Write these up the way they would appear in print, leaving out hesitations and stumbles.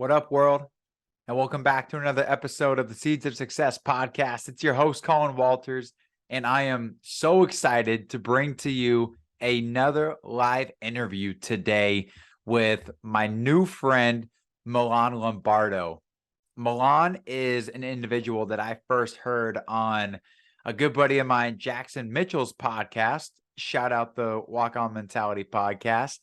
What up, world? And welcome back to another episode of the Seeds of Success podcast. It's your host, Colin Walters, and I am so excited to bring to you another live interview today with my new friend, Milan Lombardo. Milan is an individual that I first heard on a good buddy of mine, Jackson Mitchell's podcast. Shout out the Walk On Mentality podcast.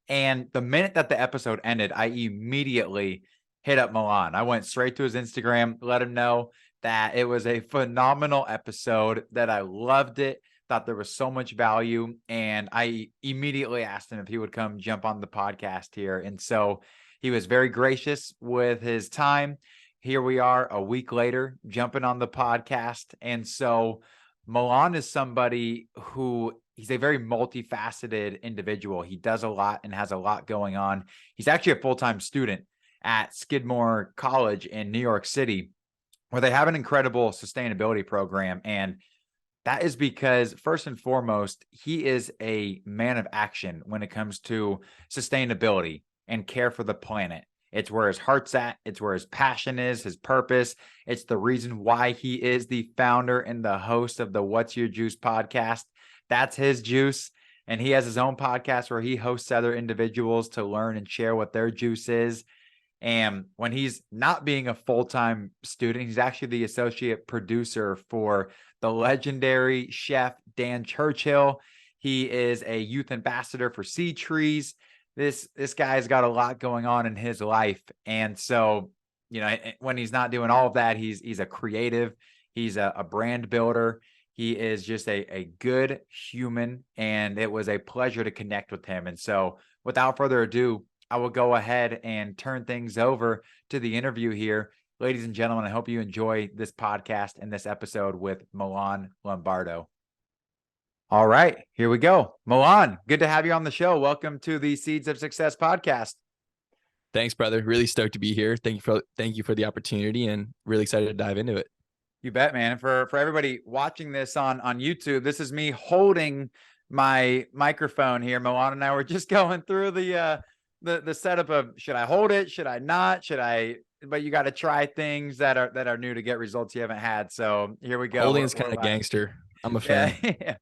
And the minute that the episode ended, I immediately hit up Milan. I went straight to his Instagram, let him know that it was a phenomenal episode, that I loved it, thought there was so much value. And I immediately asked him if he would come jump on the podcast here. And so he was very gracious with his time. Here we are a week later, jumping on the podcast. And so Milan is somebody who he's a very multifaceted individual. He does a lot and has a lot going on. He's actually a full-time student at Skidmore College in New York City, where they have an incredible sustainability program. And that is because, first and foremost, he is a man of action when it comes to sustainability and care for the planet. It's where his heart's at. It's where his passion is, his purpose. It's the reason why he is the founder and the host of the What's Your Juice podcast. That's his juice. And he has his own podcast where he hosts other individuals to learn and share what their juice is. And when he's not being a full-time student, he's actually the associate producer for the legendary chef Dan Churchill. He is a youth ambassador for SeaTrees. This guy's got a lot going on in his life. And so, you know, when he's not doing all of that, he's a creative, he's a brand builder. He is just a good human, and it was a pleasure to connect with him. And so without further ado, I will go ahead and turn things over to the interview here. Ladies and gentlemen, I hope you enjoy this podcast and this episode with Milan Lombardo. All right, here we go. Milan, good to have you on the show. Welcome to the Seeds of Success podcast. Thanks, brother. Really stoked to be here. Thank you for the opportunity, and really excited to dive into it. You bet, man. For everybody watching this on YouTube, this is me holding my microphone here. Milan and I were just going through the setup of, should I hold it? Should I not? But you got to try things that are new to get results you haven't had. So here we go. Holding is kind of gangster. I'm a fan. Yeah.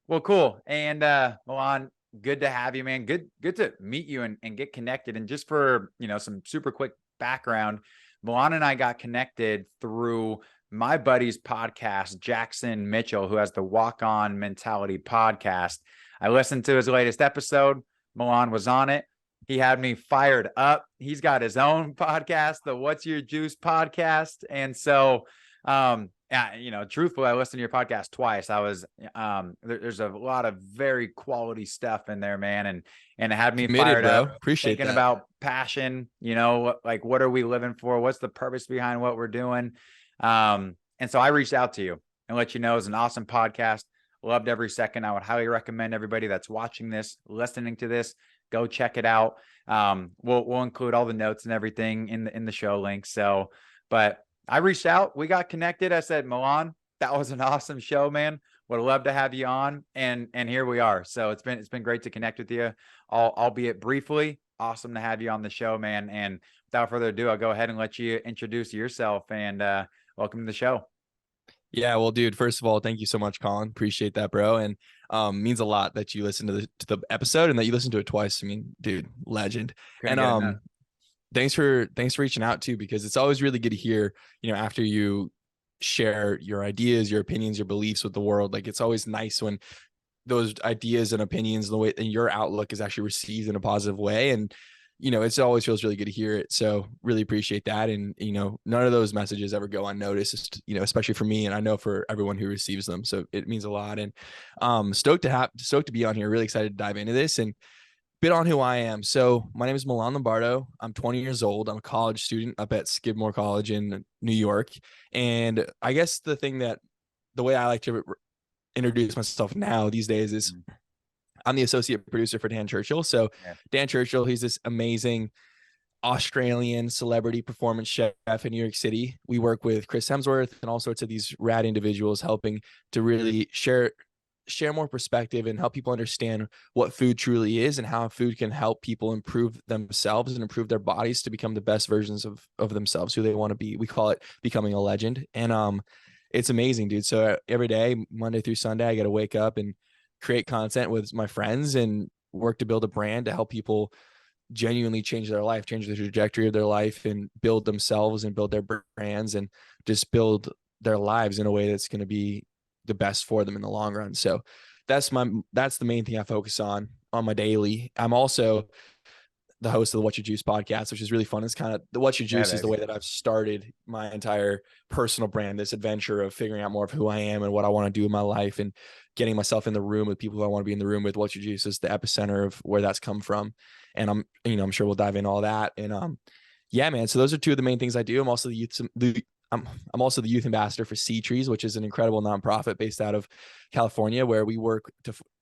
Well, cool. And Milan, good to have you, man. Good to meet you and get connected. And just for, some super quick background, Milan and I got connected through my buddy's podcast, Jackson Mitchell, who has the Walk On Mentality podcast. I listened to his latest episode. Milan was on it. He had me fired up. He's got his own podcast, the What's Your Juice podcast. And so, truthfully, I listened to your podcast twice. I was, there's a lot of very quality stuff in there, man. And it had me fired up. Appreciate thinking about passion, like, what are we living for? What's the purpose behind what we're doing? And so I reached out to you and let you know it's an awesome podcast. Loved every second. I would highly recommend everybody that's watching this, listening to this, go check it out. We'll include all the notes and everything in the show link. So, but I reached out, we got connected. I said, Milan, that was an awesome show, man. Would love to have you on. And here we are. So it's been great to connect with you, albeit briefly. Awesome to have you on the show, man. And without further ado, I'll go ahead and let you introduce yourself and welcome to the show. Yeah, well, dude, first of all, thank you so much, Colin. Appreciate that, bro. And means a lot that you listen to the episode and that you listen to it twice. I mean, dude, legend. And thanks for reaching out too, because it's always really good to hear, after you share your ideas, your opinions, your beliefs with the world. Like, it's always nice when those ideas and opinions and the way and your outlook is actually received in a positive way. And it always feels really good to hear it. So really appreciate that. And, none of those messages ever go unnoticed, especially for me. And I know for everyone who receives them. So it means a lot. And stoked to be on here. Really excited to dive into this and bit on who I am. So my name is Milan Lombardo. I'm 20 years old. I'm a college student up at Skidmore College in New York. And I guess the way I like to introduce myself now these days is I'm the associate producer for Dan Churchill. So Dan Churchill, he's this amazing Australian celebrity performance chef in New York City. We work with Chris Hemsworth and all sorts of these rad individuals helping to really share share more perspective and help people understand what food truly is and how food can help people improve themselves and improve their bodies to become the best versions of themselves, who they want to be. We call it becoming a legend. And it's amazing, dude. So every day, Monday through Sunday, I got to wake up and create content with my friends and work to build a brand to help people genuinely change their life, change the trajectory of their life, and build themselves and build their brands and just build their lives in a way that's going to be the best for them in the long run. So that's the main thing I focus on my daily. I'm also the host of the What's Your Juice podcast, which is really fun. It's kind of the What's Your Juice is the way that I've started my entire personal brand, this adventure of figuring out more of who I am and what I want to do in my life and getting myself in the room with people who I want to be in the room with. What's Your Juice is the epicenter of where that's come from. And I'm sure we'll dive in all that. And yeah, man. So those are two of the main things I do. I'm also I'm also the youth ambassador for SeaTrees, which is an incredible nonprofit based out of California, where we work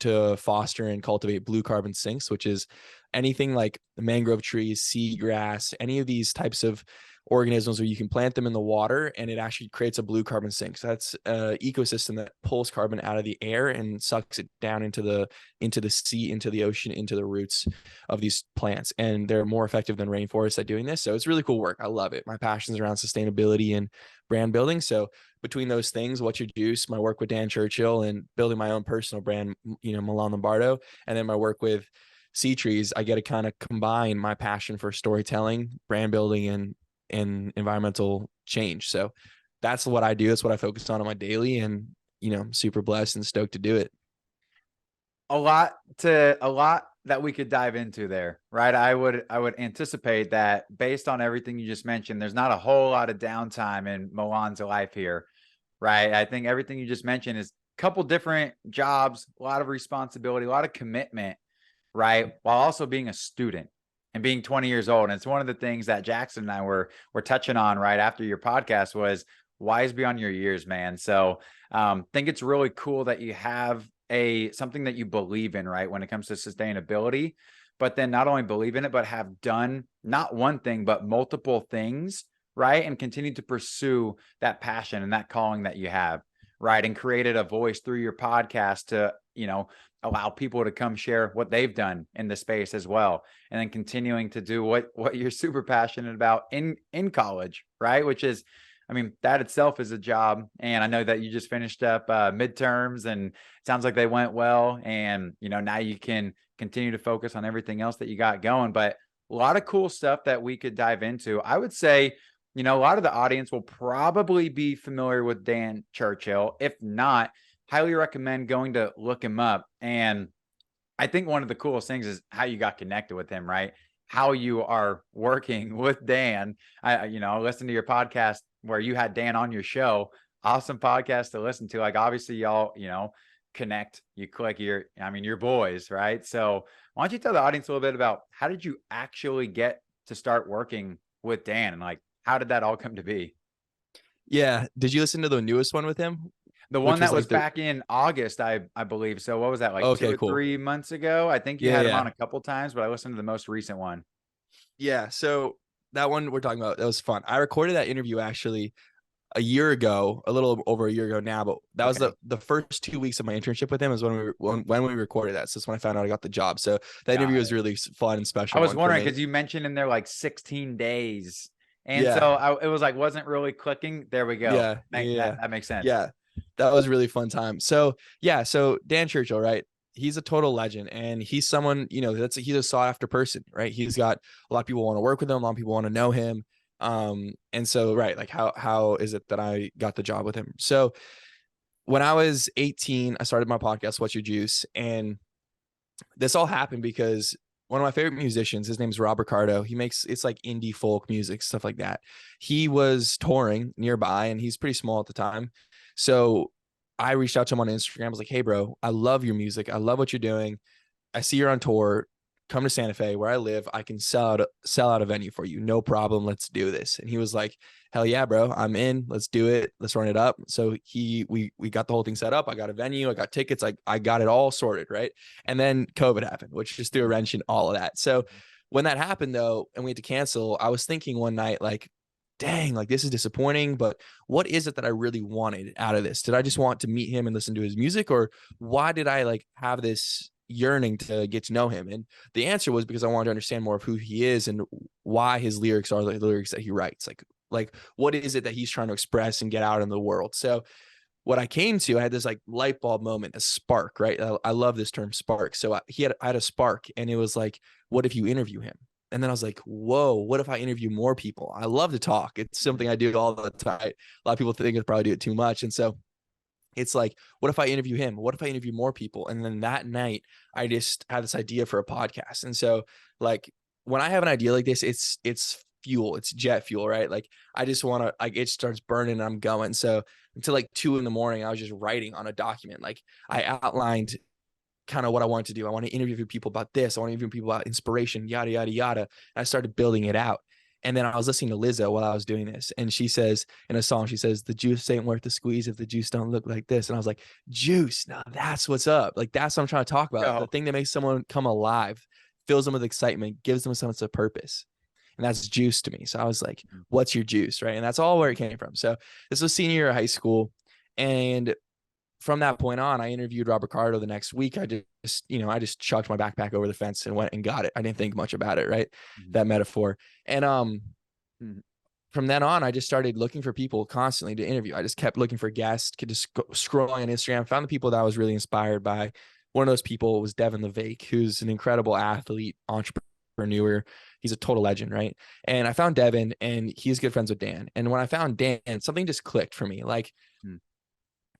to foster and cultivate blue carbon sinks, which is anything like mangrove trees, seagrass, any of these types of organisms where you can plant them in the water and it actually creates a blue carbon sink. So that's an ecosystem that pulls carbon out of the air and sucks it down into the sea, into the ocean, into the roots of these plants. And they're more effective than rainforests at doing this. So it's really cool work. I love it. My passion's around sustainability and brand building. So between those things, What's Your Juice, my work with Dan Churchill and building my own personal brand, Milan Lombardo, and then my work with SeaTrees, I get to kind of combine my passion for storytelling, brand building, and environmental change. So that's what I do. That's what I focus on my daily, and I'm super blessed and stoked to do it. A lot that we could dive into there, right? I would anticipate that based on everything you just mentioned, there's not a whole lot of downtime in Milan's life here, right? I think everything you just mentioned is a couple different jobs, a lot of responsibility, a lot of commitment, right? While also being a student and being 20 years old. And it's one of the things that Jackson and I were touching on right after your podcast was wise beyond your years, man. So think it's really cool that you have something that you believe in, right? When it comes to sustainability, but then not only believe in it, but have done not one thing, but multiple things, right? And continue to pursue that passion and that calling that you have, right? And created a voice through your podcast to, allow people to come share what they've done in the space as well. And then continuing to do what you're super passionate about in college, right? Which is, that itself is a job. And I know that you just finished up midterms and it sounds like they went well. And, now you can continue to focus on everything else that you got going, but a lot of cool stuff that we could dive into. I would say, a lot of the audience will probably be familiar with Dan Churchill. If not, highly recommend going to look him up. And I think one of the coolest things is how you got connected with him, right? How you are working with Dan. I listened to your podcast where you had Dan on your show. Awesome podcast to listen to. Like, obviously y'all, connect, you click, you're boys, right? So why don't you tell the audience a little bit about how did you actually get to start working with Dan, and like, how did that all come to be? Yeah. Did you listen to the newest one with him? The one that was back in August, I believe. So what was that, like 2 or 3 months ago? I think you had him on a couple times, but I listened to the most recent one. Yeah. So that one we're talking about, that was fun. I recorded that interview actually a year ago, a little over a year ago now, but that was the first 2 weeks of my internship with him is when we recorded that. So that's when I found out I got the job. So that interview was really fun and special. I was wondering, because you mentioned in there like 16 days. And so it was like, wasn't really clicking. There we go. Yeah. That makes sense. Yeah. That was a really fun time. So so Dan Churchill, right? He's a total legend, and he's someone, he's a sought after person, right? He's got a lot of people want to work with him. A lot of people want to know him. And so, right. Like how is it that I got the job with him? So when I was 18, I started my podcast, What's Your Juice? And this all happened because one of my favorite musicians, his name's Rob Ricardo. It's like indie folk music, stuff like that. He was touring nearby and he's pretty small at the time. So I reached out to him on Instagram. I was like, hey bro, I love your music. I love what you're doing. I see you're on tour. Come to Santa Fe where I live. I can sell out a venue for you. No problem. Let's do this. And he was like, hell yeah, bro, I'm in. Let's do it. Let's run it up. So we got the whole thing set up. I got a venue. I got tickets. I got it all sorted. Right. And then COVID happened, which just threw a wrench in all of that. So when that happened though, and we had to cancel, I was thinking one night, like, dang, like this is disappointing, but what is it that I really wanted out of this? Did I just want to meet him and listen to his music, or why did I like have this yearning to get to know him? And the answer was because I wanted to understand more of who he is and why his lyrics are the lyrics that he writes. Like what is it that he's trying to express and get out in the world? So what I came to, I had this like light bulb moment, a spark, right? I love this term spark. So I had a spark, and it was like, what if you interview him? And then I was like, whoa, what if I interview more people? I love to talk. It's something I do all the time. A lot of people think I probably do it too much. And so it's like, what if I interview him? What if I interview more people? And then that night, I just had this idea for a podcast. And so like when I have an idea like this, it's fuel, it's jet fuel, right? Like I just want to, like, it starts burning and I'm going. So until like 2 a.m, I was just writing on a document. Like I outlined kind of what I wanted to do. I want to interview people about this. I want to interview people about inspiration, yada, yada, yada. And I started building it out. And then I was listening to Lizzo while I was doing this. And she says in a song, she says, the juice ain't worth the squeeze if the juice don't look like this. And I was like, juice, now that's what's up. Like, that's what I'm trying to talk about. The thing that makes someone come alive, fills them with excitement, gives them a sense of purpose. And that's juice to me. So I was like, what's your juice? Right. And that's all where it came from. So this was senior year of high school. And from that point on, I interviewed Robert Cardo the next week. I just chucked my backpack over the fence and went and got it. I didn't think much about it, right? Mm-hmm. That metaphor. And from then on, I just started looking for people constantly to interview. I just kept looking for guests, just scrolling on Instagram, found the people that I was really inspired by. One of those people was Devin LeVake, who's an incredible athlete, entrepreneur. He's a total legend, right? And I found Devin, and he's good friends with Dan. And when I found Dan, something just clicked for me. Like,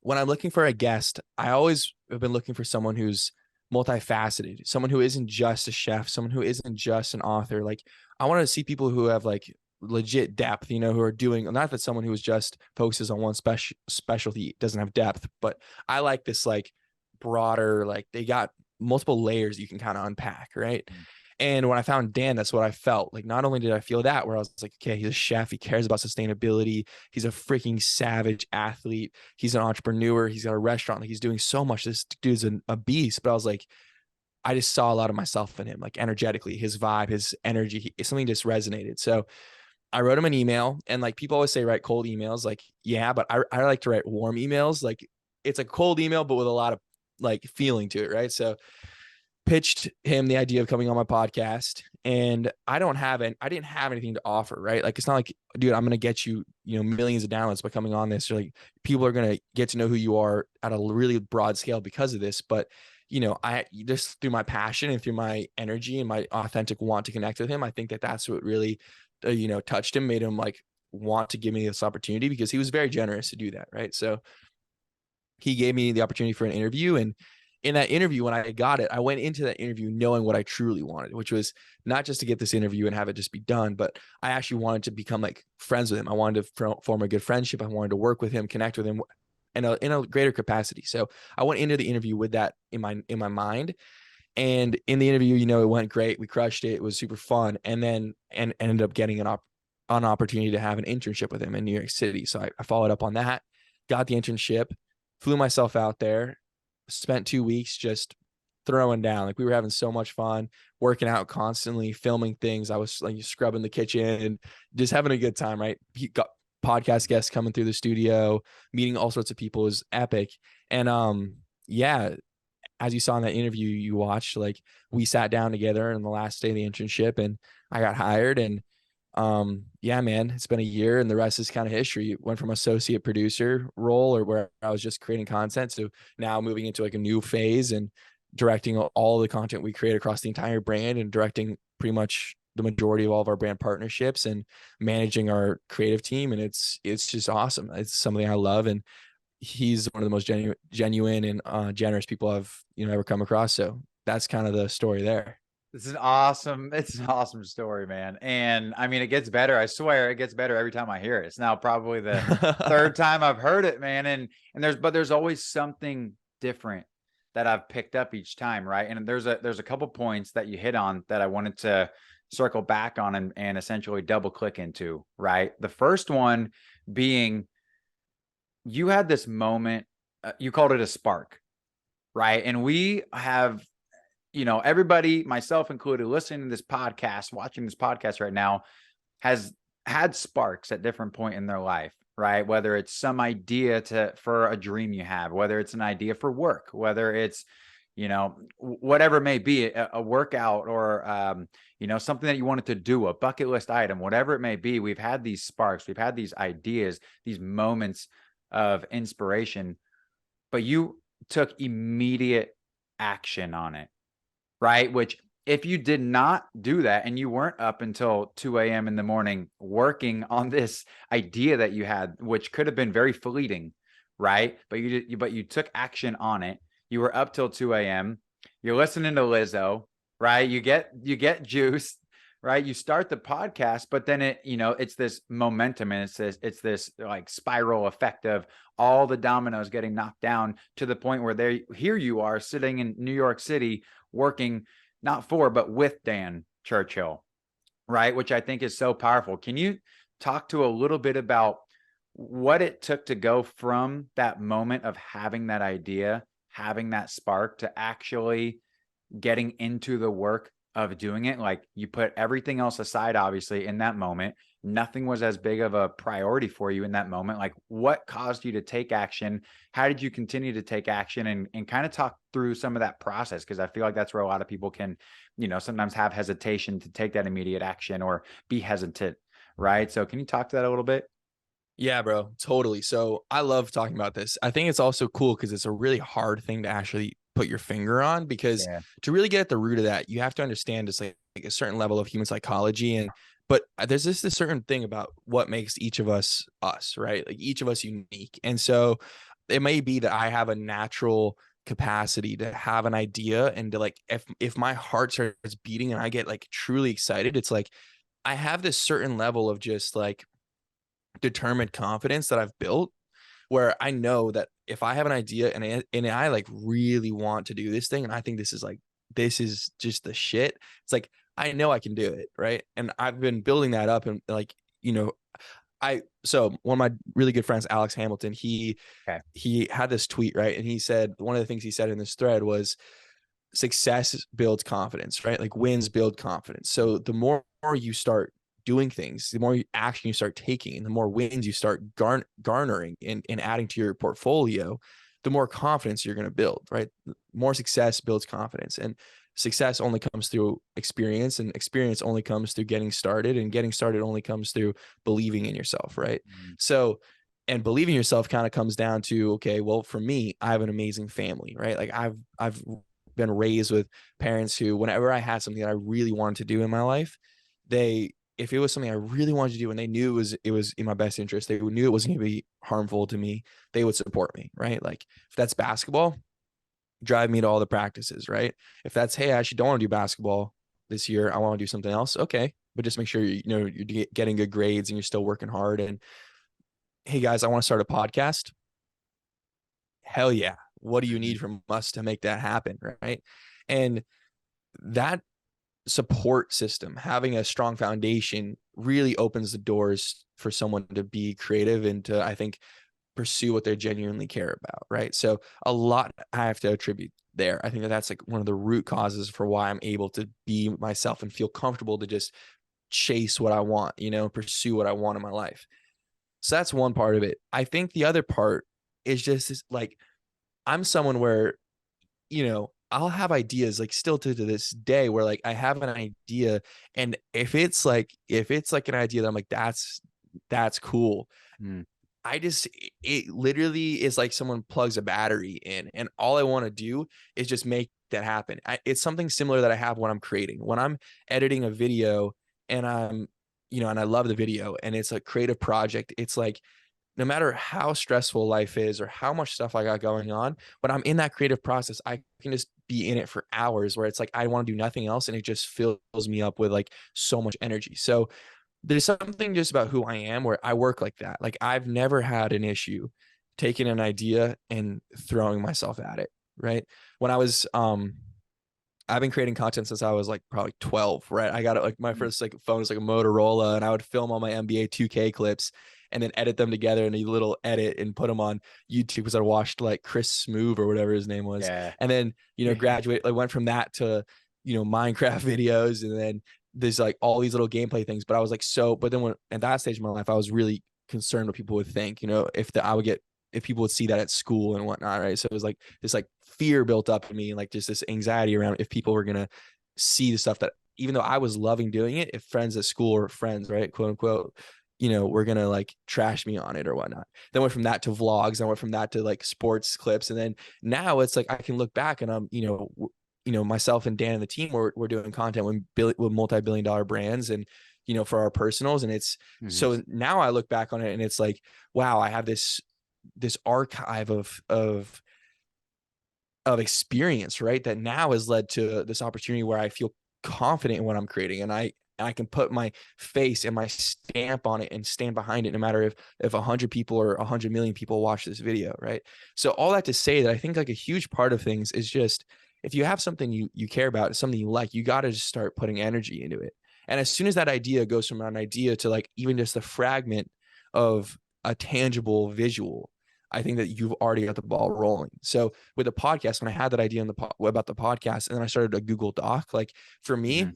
when I'm looking for a guest, I always have been looking for someone who's multifaceted, someone who isn't just a chef, someone who isn't just an author. Like, I want to see people who have like legit depth, who are doing, not that someone who is just focuses on one specialty doesn't have depth, but I like this like broader, like they got multiple layers you can kind of unpack, right? And when I found Dan, that's what I felt. Like, not only did I feel that, where I was like, okay, he's a chef. He cares about sustainability. He's a freaking savage athlete. He's an entrepreneur. He's got a restaurant. Like, he's doing so much. This dude's a beast. But I was like, I just saw a lot of myself in him, like energetically, his vibe, his energy, something just resonated. So I wrote him an email, and like people always say, write cold emails. Like, yeah, but I like to write warm emails. Like, it's a cold email, but with a lot of like feeling to it. Right. So pitched him the idea of coming on my podcast, and I didn't have anything to offer, right? Like, it's not like, dude, I'm going to get you, millions of downloads by coming on this, or like people are going to get to know who you are at a really broad scale because of this. But, I just, through my passion and through my energy and my authentic want to connect with him, I think that that's what really, touched him, made him like want to give me this opportunity, because he was very generous to do that. Right. So he gave me the opportunity for an interview, and in that interview, when I got it, I went into that interview knowing what I truly wanted, which was not just to get this interview and have it just be done, but I actually wanted to become like friends with him. I wanted to form a good friendship. I wanted to work with him, connect with him in a greater capacity. So I went into the interview with that in my mind. And in the interview, it went great. We crushed it. It was super fun. And then ended up getting an opportunity to have an internship with him in New York City. So I followed up on that, got the internship, flew myself out there, spent 2 weeks just throwing down. Like, we were having so much fun, working out constantly, filming things. I was like scrubbing the kitchen and just having a good time, right? He got podcast guests coming through the studio, meeting all sorts of people. It was epic. And yeah, as you saw in that interview you watched, like, we sat down together on the last day of the internship, and I got hired. And yeah, man, it's been a year, and the rest is kind of history. It went from associate producer role, or where I was just creating content, to now moving into like a new phase and directing all the content we create across the entire brand, and directing pretty much the majority of all of our brand partnerships, and managing our creative team. And it's just awesome. It's something I love, and he's one of the most genuine and generous people I've ever come across. So that's kind of the story there. It's an awesome story, man. And I mean, it gets better. I swear it gets better every time I hear it. It's now probably the third time I've heard it, man. And there's always something different that I've picked up each time. Right. And there's a couple points that you hit on that I wanted to circle back on and essentially double click into. Right. The first one being, you had this moment, you called it a spark. Right. And we have, everybody, myself included, listening to this podcast, watching this podcast right now, has had sparks at different point in their life, right? Whether it's some idea for a dream you have, whether it's an idea for work, whether it's, whatever it may be, a workout or, something that you wanted to do, a bucket list item, whatever it may be. We've had these sparks, we've had these ideas, these moments of inspiration, but you took immediate action on it, right? Which, if you did not do that and you weren't up until 2 a.m. in the morning working on this idea that you had, which could have been very fleeting, right? But you took action on it. You were up till 2 a.m. You're listening to Lizzo, right? You get juiced, right? You start the podcast, but then it's this momentum, and it's this like spiral effect of all the dominoes getting knocked down to the point where here you are sitting in New York City working not for, but with Dan Churchill, right? Which I think is so powerful. Can you talk to a little bit about what it took to go from that moment of having that idea, having that spark, to actually getting into the work of doing it? Like, you put everything else aside, obviously, in that moment. Nothing was as big of a priority for you in that moment. Like, what caused you to take action? How did you continue to take action, and kind of talk through some of that process? Because I feel like that's where a lot of people can, sometimes have hesitation to take that immediate action or be hesitant, right? So can you talk to that a little bit? Yeah, bro, totally. So I love talking about this. I think it's also cool because it's a really hard thing to actually put your finger on, because to really get at the root of that, you have to understand just like a certain level of human psychology. But there's this certain thing about what makes each of us, right? Like each of us unique. And so it may be that I have a natural capacity to have an idea, and to like, if my heart starts beating and I get like truly excited, it's like I have this certain level of just like determined confidence that I've built, where I know that if I have an idea and I like really want to do this thing, and I think this is just the shit, it's like I know I can do it, right? And I've been building that up, and like, so one of my really good friends, Alex Hamilton, he had this tweet, right? And he said, one of the things he said in this thread was, success builds confidence, right? Like wins build confidence. So the more you start doing things, the more action you start taking, and the more wins you start garnering and adding to your portfolio, the more confidence you're going to build, right? More success builds confidence, and success only comes through experience, and experience only comes through getting started, and getting started only comes through believing in yourself, right? So, and believing in yourself kind of comes down to, okay, well, for me, I have an amazing family, right? Like I've been raised with parents who, whenever I had something that I really wanted to do in my life, if it was something I really wanted to do and they knew it was in my best interest, they knew it wasn't going to be harmful to me, they would support me, right? Like if that's basketball, drive me to all the practices, right? If that's, hey, I actually don't want to do basketball this year, I want to do something else, okay, but just make sure you're getting good grades and you're still working hard. And hey guys, I want to start a podcast. Hell yeah. What do you need from us to make that happen, right? And that support system, having a strong foundation, really opens the doors for someone to be creative and to, I think, pursue what they genuinely care about, right? So a lot I have to attribute there. I think that's like one of the root causes for why I'm able to be myself and feel comfortable to just chase what I want, pursue what I want in my life. So that's one part of it. I think the other part is just this, like, I'm someone where, I'll have ideas, like, still to this day, where like I have an idea, and if it's like an idea that I'm like, that's cool. It literally is like someone plugs a battery in, and all I want to do is just make that happen. It's something similar that I have when I'm creating, when I'm editing a video, and and I love the video, and it's a creative project. It's like, no matter how stressful life is or how much stuff I got going on, when I'm in that creative process, I can just be in it for hours, where it's like I want to do nothing else, and it just fills me up with like so much energy. So there's something just about who I am where I work like that. Like I've never had an issue taking an idea and throwing myself at it, right? When I was I've been creating content since I was like probably 12, right? I got it, like my first like phone was like a Motorola, and I would film all my NBA 2K clips and then edit them together in a little edit and put them on YouTube, because I watched like Chris Smoove or whatever his name was. And then, graduate, I went from that to, Minecraft videos, and then there's like all these little gameplay things, but I was like, but then when at that stage of my life, I was really concerned what people would think, if people would see that at school and whatnot. Right. So it was like this like fear built up in me, like just this anxiety around if people were going to see the stuff that, even though I was loving doing it, if friends at school or friends, right, quote unquote, we're going to like trash me on it or whatnot. Then went from that to vlogs. I went from that to like sports clips. And then now it's like, I can look back and myself and Dan and the team, we're doing content with multi-billion-dollar brands and, for our personals. And it's, so now I look back on it and it's like, wow, I have this archive of experience, right? That now has led to this opportunity where I feel confident in what I'm creating. And I can put my face and my stamp on it and stand behind it, no matter if 100 people or 100 million people watch this video, right? So all that to say that I think like a huge part of things is just, if you have something you care about, something you like, you got to just start putting energy into it. And as soon as that idea goes from an idea to like even just a fragment of a tangible visual, I think that you've already got the ball rolling. So with the podcast, when I had that idea about the podcast, and then I started a Google Doc, like for me,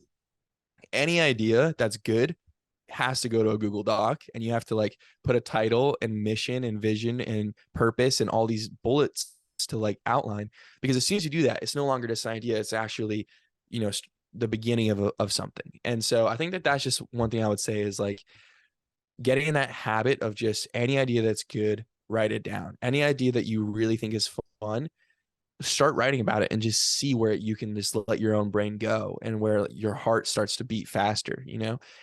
any idea that's good has to go to a Google Doc, and you have to like put a title and mission and vision and purpose and all these bullets to like outline, because as soon as you do that, it's no longer just an idea. It's actually, the beginning of something. And so I think that that's just one thing I would say is like getting in that habit of just any idea that's good, write it down. Any idea that you really think is fun, start writing about it and just see where you can just let your own brain go and where your heart starts to beat faster,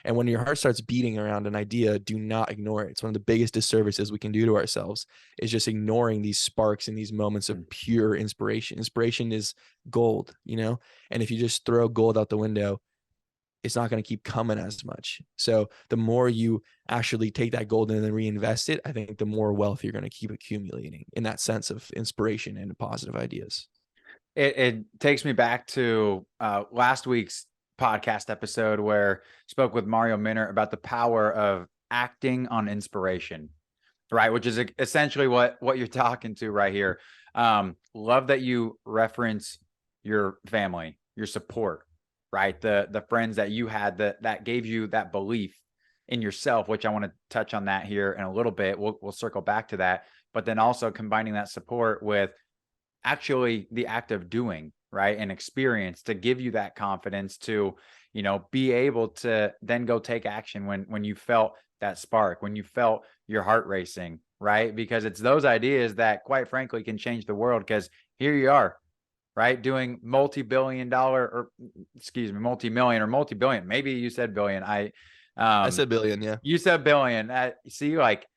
And when your heart starts beating around an idea, do not ignore it. It's one of the biggest disservices we can do to ourselves, is just ignoring these sparks and these moments of pure inspiration. Inspiration is gold, And if you just throw gold out the window, it's not going to keep coming as much. So the more you actually take that gold and then reinvest it, I think the more wealth you're going to keep accumulating in that sense of inspiration and positive ideas. It takes me back to last week's podcast episode where I spoke with Mario Minner about the power of acting on inspiration, right? Which is essentially what you're talking to right here. Love that you reference your family, your support, right? The friends that you had that gave you that belief in yourself, which I want to touch on that here in a little bit. We'll circle back to that, but then also combining that support with actually the act of doing, right? And experience to give you that confidence to, be able to then go take action when you felt that spark, when you felt your heart racing, right? Because it's those ideas that quite frankly can change the world, because here you are, right? Doing multi-million, or multi-billion. Maybe you said billion. I said billion. Yeah. You said billion. See, like,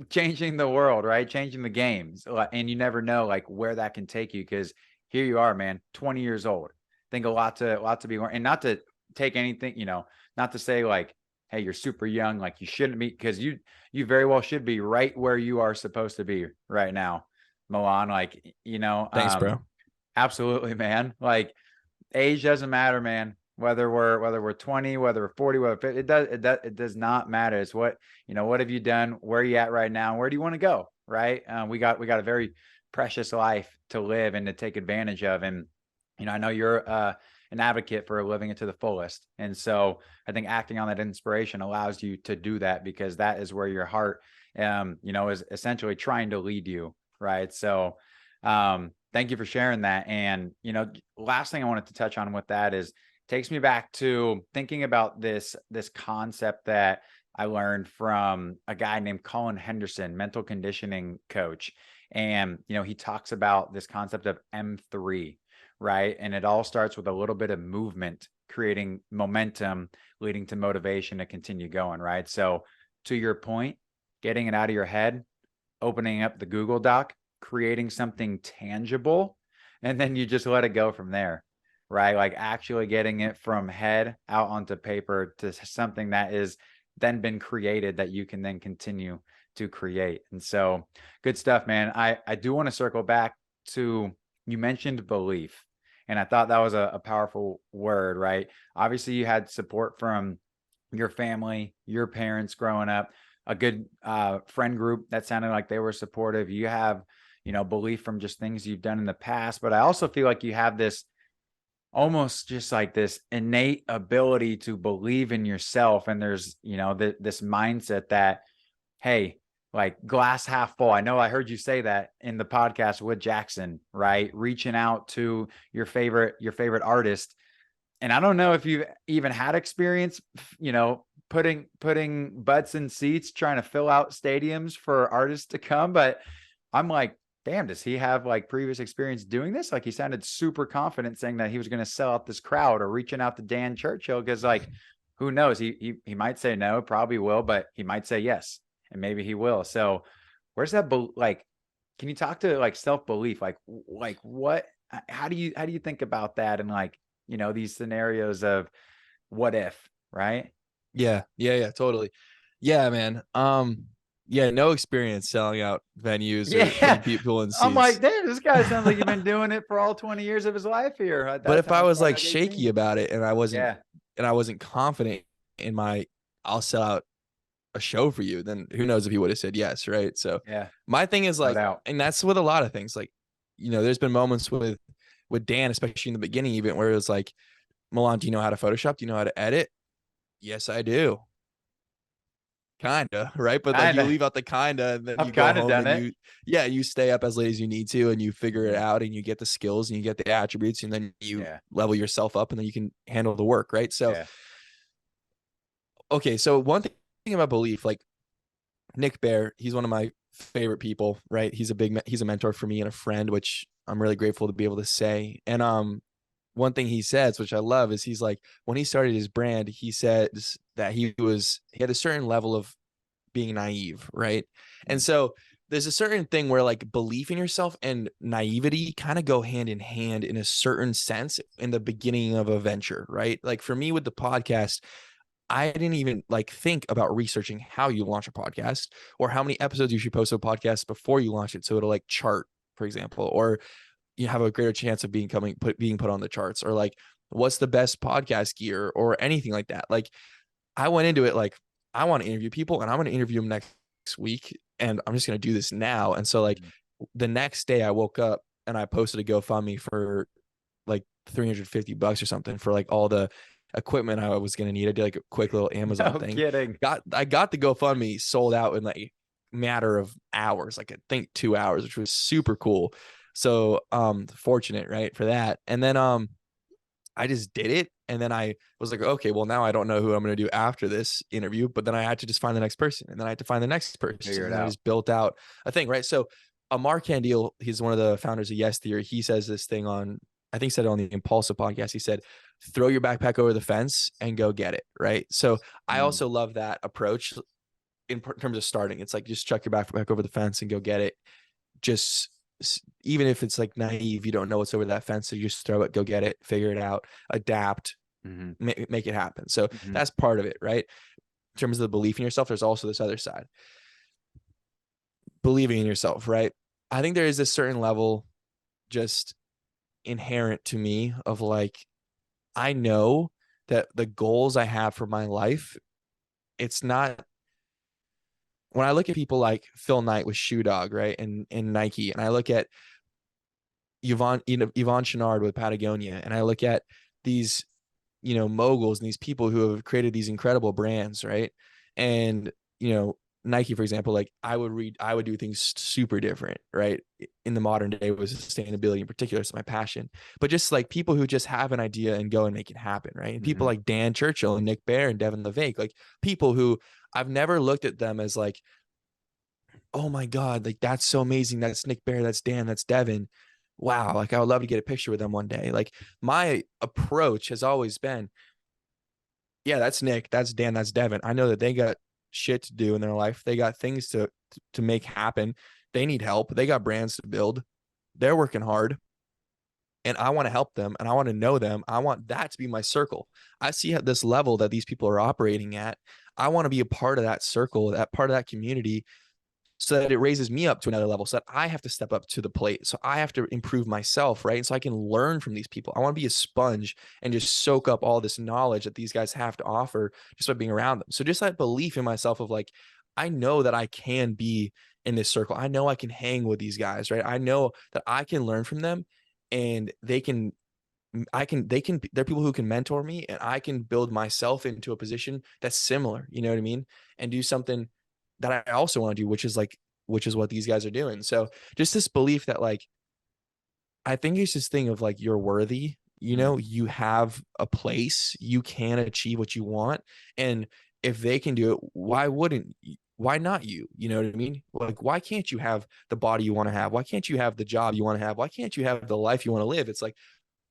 changing the world, right? Changing the games. And you never know like where that can take you, because here you are, man, 20 years old. I think a lot to be learned, and not to take anything, not to say like, hey, you're super young, like you shouldn't be, because you very well should be right where you are supposed to be right now, Milan. Like, thanks, bro. Absolutely, man. Like, age doesn't matter, man. Whether we're 20, whether we're 40, whether 50, it does not matter. It's what have you done? Where are you at right now? Where do you want to go? Right. We got a very precious life to live and to take advantage of. And, I know you're an advocate for living it to the fullest. And so I think acting on that inspiration allows you to do that, because that is where your heart, is essentially trying to lead you. Right. So, thank you for sharing that. And, last thing I wanted to touch on with that is, takes me back to thinking about this concept that I learned from a guy named Colin Henderson, mental conditioning coach. And, he talks about this concept of M3, right? And it all starts with a little bit of movement, creating momentum, leading to motivation to continue going, right? So to your point, getting it out of your head, opening up the Google Doc, creating something tangible, and then you just let it go from there. Right? Like actually getting it from head out onto paper to something that is then been created that you can then continue to create. And so good stuff, man. I do want to circle back to, you mentioned belief, and I thought that was a powerful word, right? Obviously you had support from your family, your parents growing up, a good friend group that sounded like they were supportive. You have, belief from just things you've done in the past, but I also feel like you have this almost just like this innate ability to believe in yourself. And there's, this mindset that, hey, like glass half full. I know I heard you say that in the podcast with Jackson, right? Reaching out to your favorite artist. And I don't know if you've even had experience, putting butts in seats, trying to fill out stadiums for artists to come. But I'm like, damn, does he have like previous experience doing this? Like he sounded super confident saying that he was going to sell out this crowd, or reaching out to Dan Churchill. Cause like, who knows? He might say no, probably will, but he might say yes. And maybe he will. So where's that? Like, can you talk to like self-belief? Like what, how do you think about that? And like, these scenarios of what if, right? Yeah, totally. Yeah, man. Yeah, no experience selling out venues or putting Yeah. people in I'm like, seats. damn, this guy sounds like you've been doing it for all 20 years of his life here. At But that if I time, was probably like like shaky 18. about it and Yeah. I wasn't confident in my I'll sell out a show for you, then who knows if he would have said yes, right? So Yeah. my thing is No like, doubt. and that's with a lot of things. Like, there's been moments with Dan, especially in the beginning, even where it was like, Milan, do you know how to Photoshop? Do you know how to edit? Yes, I do. Kinda, right? But like you Kinda. leave out the kinda and then I've you go kind of home done and it. you stay up as late as you need to and you figure it Mhm. out and you get the skills and you get the attributes and then you Yeah. level yourself up and then you can handle the work, right? So, Yeah. okay, so one thing about belief, like Nick Bear, he's one of my favorite people, right? He's a mentor for me and a friend, which I'm really grateful to be able to say. And one thing he says, which I love, is he's like, when he started his brand, he says that he had a certain level of being naive, right? And Mhm. so there's a certain thing where like belief in yourself and naivety kind of go hand in hand in a certain sense in the beginning of a venture, right? Like for me with the podcast, I didn't even like think about researching how you launch a podcast or how many episodes you should post a podcast before you launch it, so it'll like chart, for example, or you have a greater chance of being put on the charts, or like what's the best podcast gear or anything like that. Like I went into it like I want to interview people and I'm going to interview them next week and I'm just going to do this now. And so like Mhm. the next day I woke up and I posted a GoFundMe for like $350 or something for like all the equipment I was going to need. I did like a quick little Amazon No thing. kidding. I got the GoFundMe sold out in like a matter of hours, like I think 2 hours, which was super cool. So fortunate, right, for that. And then I just did it. And then I was like, okay, well, now I don't know who I'm going to do after this interview, but then I had to just find the next person. And then I had to find the next person. Figure it And then I out. just built out a thing, right? So Mark Handeel, he's one of the founders of Yes Theory. He says this thing on, I think said it on the Impulsive podcast. He said, throw your backpack over the fence and go get it. Right. So I Mm. also love that approach in terms of starting. It's like, just chuck your backpack over the fence and go get it. Just even if it's like naive, you don't know what's over that fence, so you just throw it, go get it, figure it out, adapt, Mhm. make it happen. So Mhm. that's part of it, right? In terms of the belief in yourself, there's also this other side, believing in yourself, right? I think there is a certain level just inherent to me of like, I know that the goals I have for my life, it's not, when I look at people like Phil Knight with Shoe Dog, right, and Nike, and I look at Yvon Chouinard with Patagonia, and I look at these, moguls and these people who have created these incredible brands, right? And Nike, for example, like I would do things super different, right? In the modern day, with sustainability in particular, it's my passion. But just like people who just have an idea and go and make it happen, right? And people Mhm. like Dan Churchill and Nick Bear and Devin LeVake, like people who I've never looked at them as like, oh my God, like that's so amazing. That's Nick Bear, that's Dan, that's Devin. Wow, like I would love to get a picture with them one day. Like my approach has always been, yeah, that's Nick, that's Dan, that's Devin. I know that they got shit to do in their life. They got things to make happen. They need help. They got brands to build. They're working hard. And I want to help them and I want to know them. I want that to be my circle. I see at this level that these people are operating at. I want to be a part of that circle, that part of that community, so that it raises me up to another level, so that I have to step up to the plate. So I have to improve myself, right? And so I can learn from these people. I want to be a sponge and just soak up all this knowledge that these guys have to offer just by being around them. So just that belief in myself of like, I know that I can be in this circle. I know I can hang with these guys, right? I know that I can learn from them and they can they're people who can mentor me, and I can build myself into a position that's similar, you know what I mean? And do something that I also want to do, which is what these guys are doing. So just this belief that like, I think it's this thing of like, you're worthy, you know, you have a place, you can achieve what you want. And if they can do it, why not you? You know what I mean? Like, why can't you have the body you want to have? Why can't you have the job you want to have? Why can't you have the life you want to live? It's like,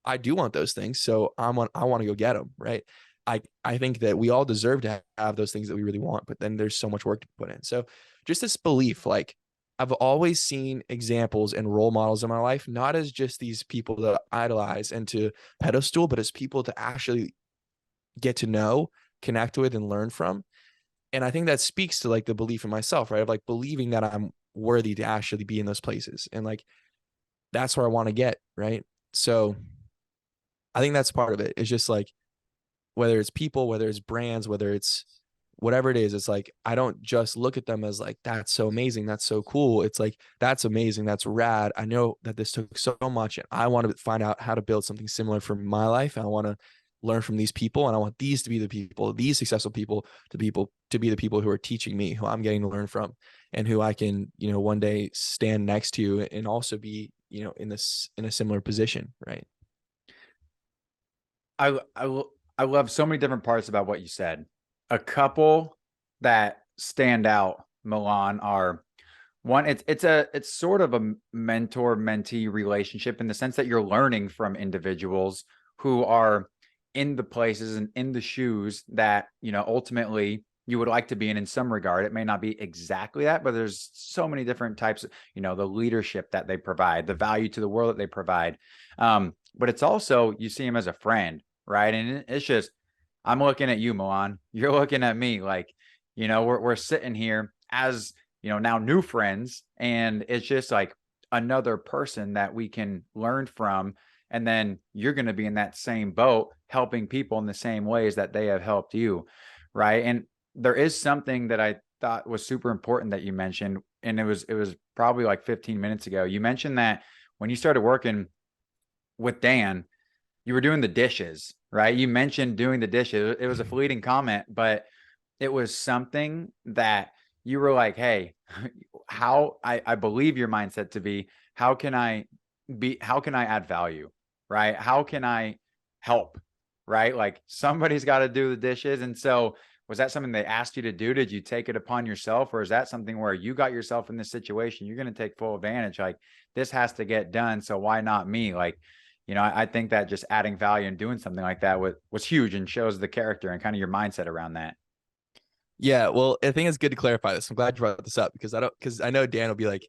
I do want those things. So I want to go get them. Right. I think that we all deserve to have those things that we really want, but then there's so much work to put in. So just this belief, like, I've always seen examples and role models in my life, not as just these people that I idolize and to pedestal, but as people to actually get to know, connect with, and learn from. And I think that speaks to like the belief in myself, right? Of like believing that I'm worthy to actually be in those places. And like, that's where I want to get. Right. So I think that's part of it. It's just like, whether it's people, whether it's brands, whether it's whatever it is, it's like, I don't just look at them as like, that's so amazing, that's so cool. It's like, that's amazing, that's rad. I know that this took so much, and I want to find out how to build something similar for my life. And I want to learn from these people, and I want these to be the people, these successful people to be the people who are teaching me, who I'm getting to learn from, and who I can, you know, one day stand next to and also be, you know, in a similar position. Right. I love so many different parts about what you said. A couple that stand out, Milan, are one, it's sort of a mentor-mentee relationship in the sense that you're learning from individuals who are in the places and in the shoes that, you know, ultimately you would like to be in some regard. It may not be exactly that, but there's so many different types of, you know, the leadership that they provide, the value to the world that they provide. But it's also, you see them as a friend, right? And it's just, I'm looking at you, Milan. You're looking at me, like, you know, we're sitting here as, you know, now new friends, and it's just like another person that we can learn from. And then you're going to be in that same boat, helping people in the same ways that they have helped you, right? And there is something that I thought was super important that you mentioned, and it was probably like 15 minutes ago. You mentioned that when you started working with Dan, you were doing the dishes, right? You mentioned doing the dishes. It was a fleeting comment, but it was something that you were like, hey, how I believe your mindset to be, how can I add value, right? How can I help, right? Like, somebody's got to do the dishes. And so was that something they asked you to do? Did you take it upon yourself? Or is that something where you got yourself in this situation, you're going to take full advantage? Like, this has to get done, so why not me? Like, you know, I think that just adding value and doing something like that was huge, and shows the character and kind of your mindset around that. Yeah, well, I think it's good to clarify this. I'm glad you brought this up, because I know Dan will be like,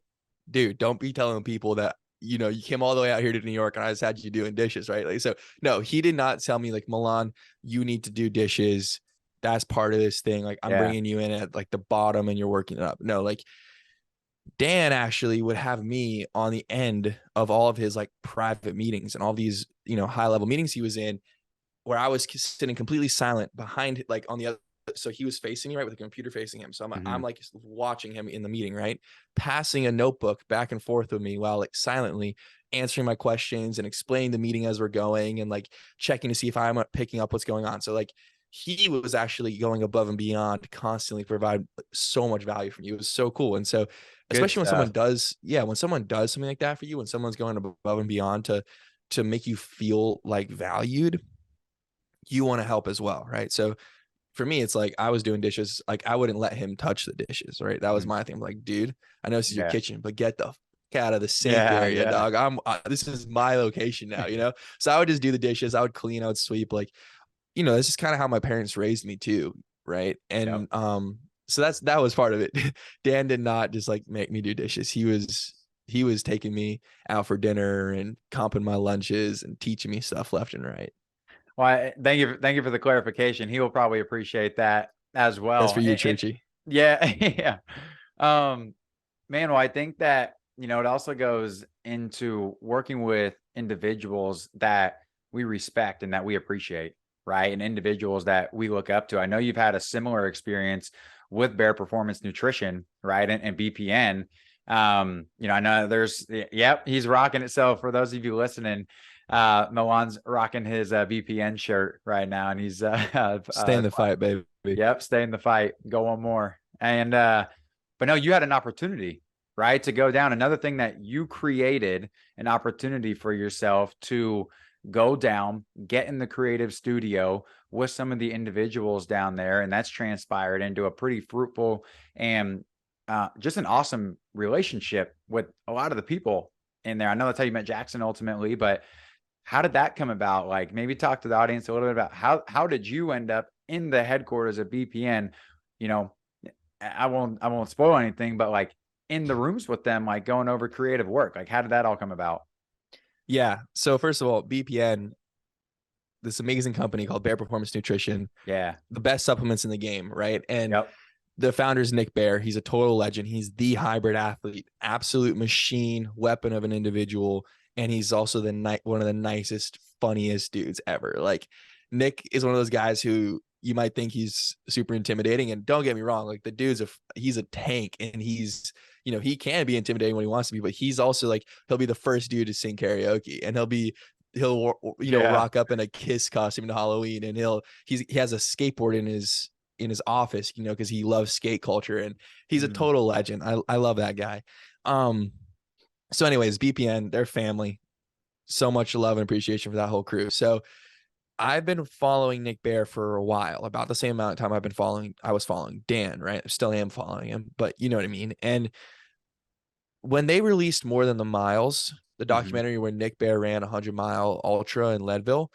dude, don't be telling people that, you know, you came all the way out here to New York and I just had you doing dishes, right? Like, so no, he did not tell me like, Milan, you need to do dishes. That's part of this thing. Like, I'm Yeah. bringing you in at like the bottom and you're working it up. No, like, Dan actually would have me on the end of all of his like private meetings and all these, you know, high level meetings he was in, where I was sitting completely silent behind, like on the other. So he was facing me, right, with the computer facing him. So I'm like watching him in the meeting, right, passing a notebook back and forth with me while like silently answering my questions and explaining the meeting as we're going, and like checking to see if I'm picking up what's going on. So like, he was actually going above and beyond to constantly provide so much value for me. It was so cool. And so, Good especially when stuff. when someone does something like that for you, when someone's going above and beyond to make you feel like valued, you want to help as well, right? So for me, it's like, I was doing dishes, like I wouldn't let him touch the dishes, right? That was my thing. I'm like, dude, I know this is your Yeah. kitchen, but get the fuck out of the sink Yeah. area, Yeah. dog. This is my location now, you know? So I would just do the dishes, I would clean, I would sweep, like, you know, this is kind of how my parents raised me too, right? Yep. And so that was part of it. Dan did not just like make me do dishes. He was taking me out for dinner and comping my lunches and teaching me stuff left and right. Well, thank you for the clarification. He will probably appreciate that as That's for well. you, And Churchy. yeah, yeah. Um, man, well, I think that, you know, it also goes into working with individuals that we respect and that we appreciate, right? And individuals that we look up to. I know you've had a similar experience with Bear Performance Nutrition, right? And BPN. I know he's rocking it. So for those of you listening, Milan's rocking his VPN shirt right now, and he's Stay in the fight, baby. Yep, stay in the fight. Go one more. And but no, you had an opportunity, right, to go down. Another thing that you created an opportunity for yourself to go down, get in the creative studio with some of the individuals down there, and that's transpired into a pretty fruitful and just an awesome relationship with a lot of the people in there. I know that's how you met Jackson ultimately, but how did that come about? Like, maybe talk to the audience a little bit about how did you end up in the headquarters of BPN? You know, I won't spoil anything, but like in the rooms with them, like going over creative work. Like, how did that all come about? Yeah. So first of all, BPN, this amazing company called Bear Performance Nutrition. Yeah. The best supplements in the game, right? And Yep. the founder is Nick Bear. He's a total legend. He's the hybrid athlete, absolute machine, weapon of an individual. And he's also one of the nicest, funniest dudes ever. Like, Nick is one of those guys who you might think he's super intimidating. And don't get me wrong, like, the he's a tank, and he can be intimidating when he wants to be, but he's also like, he'll be the first dude to sing karaoke, and he'll rock up in a Kiss costume to Halloween, and he has a skateboard in his office, because he loves skate culture, and he's a total legend. I love that guy. So anyways, BPN, their family, so much love and appreciation for that whole crew. So I've been following Nick Bear for a while, about the same amount of time I was following Dan, right? I still am following him, but you know what I mean? And when they released More Than the Miles, the documentary where Nick Bear ran a 100-mile ultra in Leadville,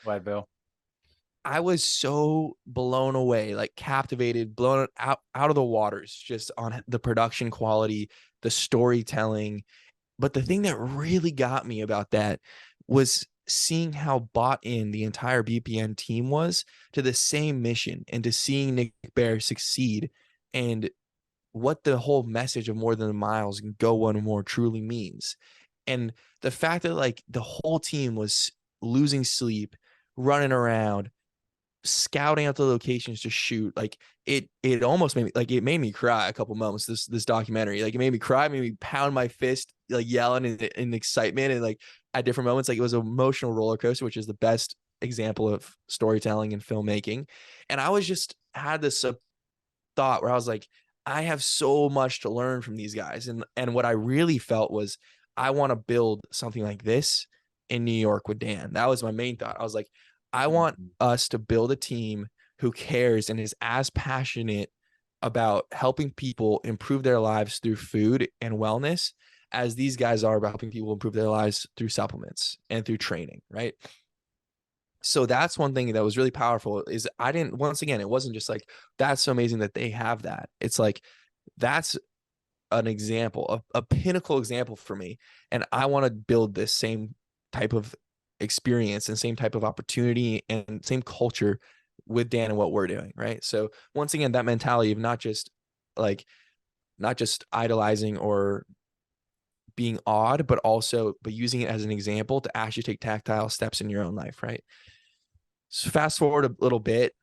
I was so blown away, like captivated, blown out of the waters, just on the production quality, the storytelling. But the thing that really got me about that was seeing how bought in the entire BPN team was to the same mission, and to seeing Nick Bear succeed, and what the whole message of More Than the Miles and Go One More truly means. And the fact that like the whole team was losing sleep, running around, scouting out the locations to shoot, like it almost made me, like, it made me cry a couple moments, this documentary. Like, it made me cry, made me pound my fist, like yelling in excitement, and like at different moments, like, it was an emotional roller coaster, which is the best example of storytelling and filmmaking. And I was just had this thought where I was like, I have so much to learn from these guys. And what I really felt was, I want to build something like this in New York with Dan. That was my main thought. I was like, I want us to build a team who cares and is as passionate about helping people improve their lives through food and wellness as these guys are about helping people improve their lives through supplements and through training, right? So that's one thing that was really powerful, is once again, it wasn't just like, that's so amazing that they have that. It's like, that's an example, a pinnacle example for me. And I want to build this same type of experience and same type of opportunity and same culture with Dan and what we're doing, right? So once again, that mentality of not just idolizing or being odd, but using it as an example to actually take tactile steps in your own life, right? So fast forward a little bit,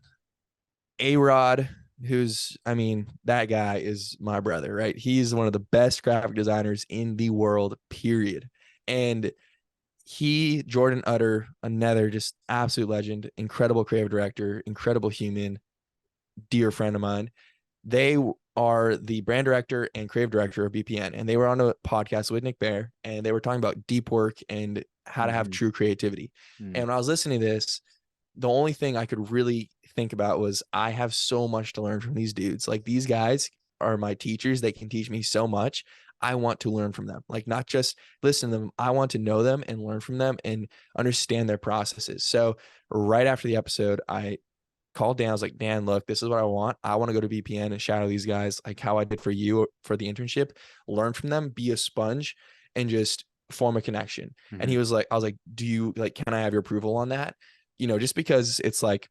A-Rod, that guy is my brother, right? He's one of the best graphic designers in the world, period. And Jordan Utter, another just absolute legend, incredible creative director, incredible human, dear friend of mine. They are the brand director and creative director of BPN. And they were on a podcast with Nick Bear, and they were talking about deep work and how to have true creativity. And when I was listening to this, the only thing I could really think about was, I have so much to learn from these dudes. Like, these guys are my teachers. They can teach me so much. I want to learn from them. Like, not just listen to them. I want to know them and learn from them and understand their processes. So right after the episode, I called Dan. I was like, Dan, look, this is what I want. I want to go to BPN and shadow these guys, like how I did for you for the internship, learn from them, be a sponge, and just form a connection. And he was like, I was like, can I have your approval on that? Just because it's like,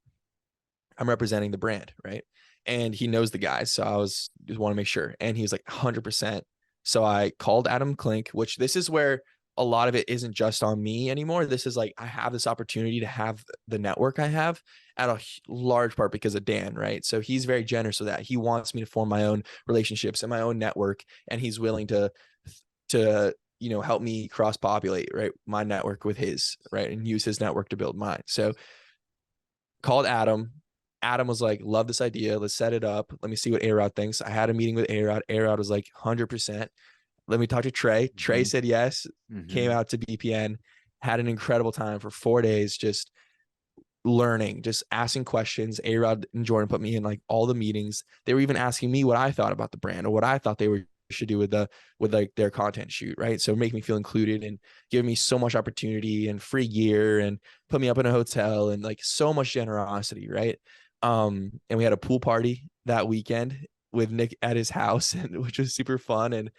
I'm representing the brand, right? And he knows the guys. So I just want to make sure. And he was like, 100%. So I called Adam Klink, which this is where a lot of it isn't just on me anymore. This is like, I have this opportunity to have the network I have at a large part because of Dan, right? So he's very generous with that. He wants me to form my own relationships and my own network, and he's willing to to, help me cross-populate, right, my network with his, right, and use his network to build mine. So called Adam. Adam was like, love this idea. Let's set it up. Let me see what A-Rod thinks. I had a meeting with A-Rod. A-Rod was like 100%. Let me talk to Trey. Trey said yes, came out to BPN, had an incredible time for 4 days, just learning, just asking questions. A-Rod and Jordan put me in like all the meetings. They were even asking me what I thought about the brand or what I thought they should do with like their content shoot, right? So make me feel included and give me so much opportunity and free gear and put me up in a hotel and like so much generosity, right? And we had a pool party that weekend with Nick at his house, and which was super fun. And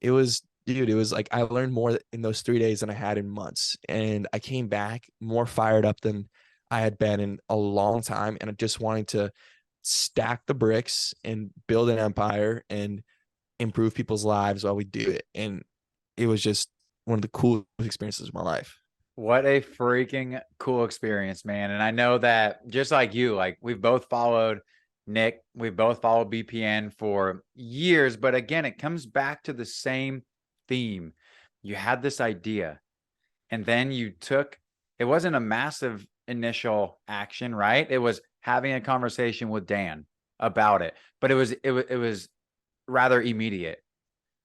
it was like I learned more in those 3 days than I had in months, and I came back more fired up than I had been in a long time, and I just wanted to stack the bricks and build an empire and improve people's lives while we do it. And it was just one of the coolest experiences of my life. What a freaking cool experience, man. And I know that just like you, like we've both followed Nick, we've both followed BPN for years, but again, it comes back to the same theme. You had this idea, and then you took, it wasn't a massive initial action, right? It was having a conversation with Dan about it, but it was rather immediate,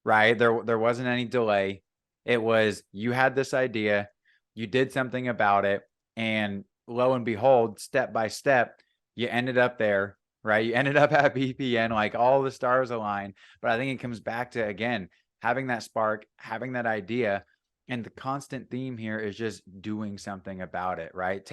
right? There wasn't any delay. It was, you had this idea, you did something about it, and lo and behold, step by step, you ended up there, right? You ended up at BPN, like all the stars align. But I think it comes back to, again, having that spark, having that idea. And the constant theme here is just doing something about it, right?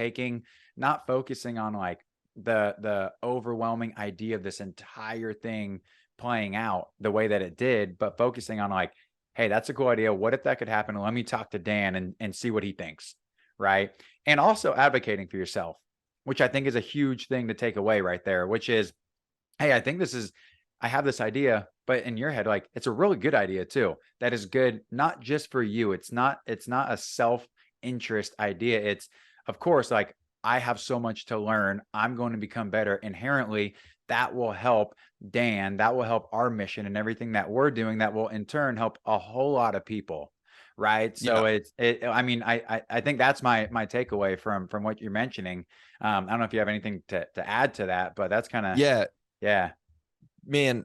Not focusing on like the overwhelming idea of this entire thing playing out the way that it did, but focusing on like, hey, that's a cool idea. What if that could happen? Let me talk to Dan and see what he thinks, right? And also advocating for yourself, which I think is a huge thing to take away right there, which is, hey, I have this idea, but in your head, like it's a really good idea too. That is good, not just for you. It's not a self-interest idea. It's, of course, like I have so much to learn. I'm going to become better inherently. That will help Dan. That will help our mission and everything that we're doing. That will in turn help a whole lot of people. Right. So I mean, I think that's my takeaway from what you're mentioning. I don't know if you have anything to add to that, but that's kind of, yeah. Man,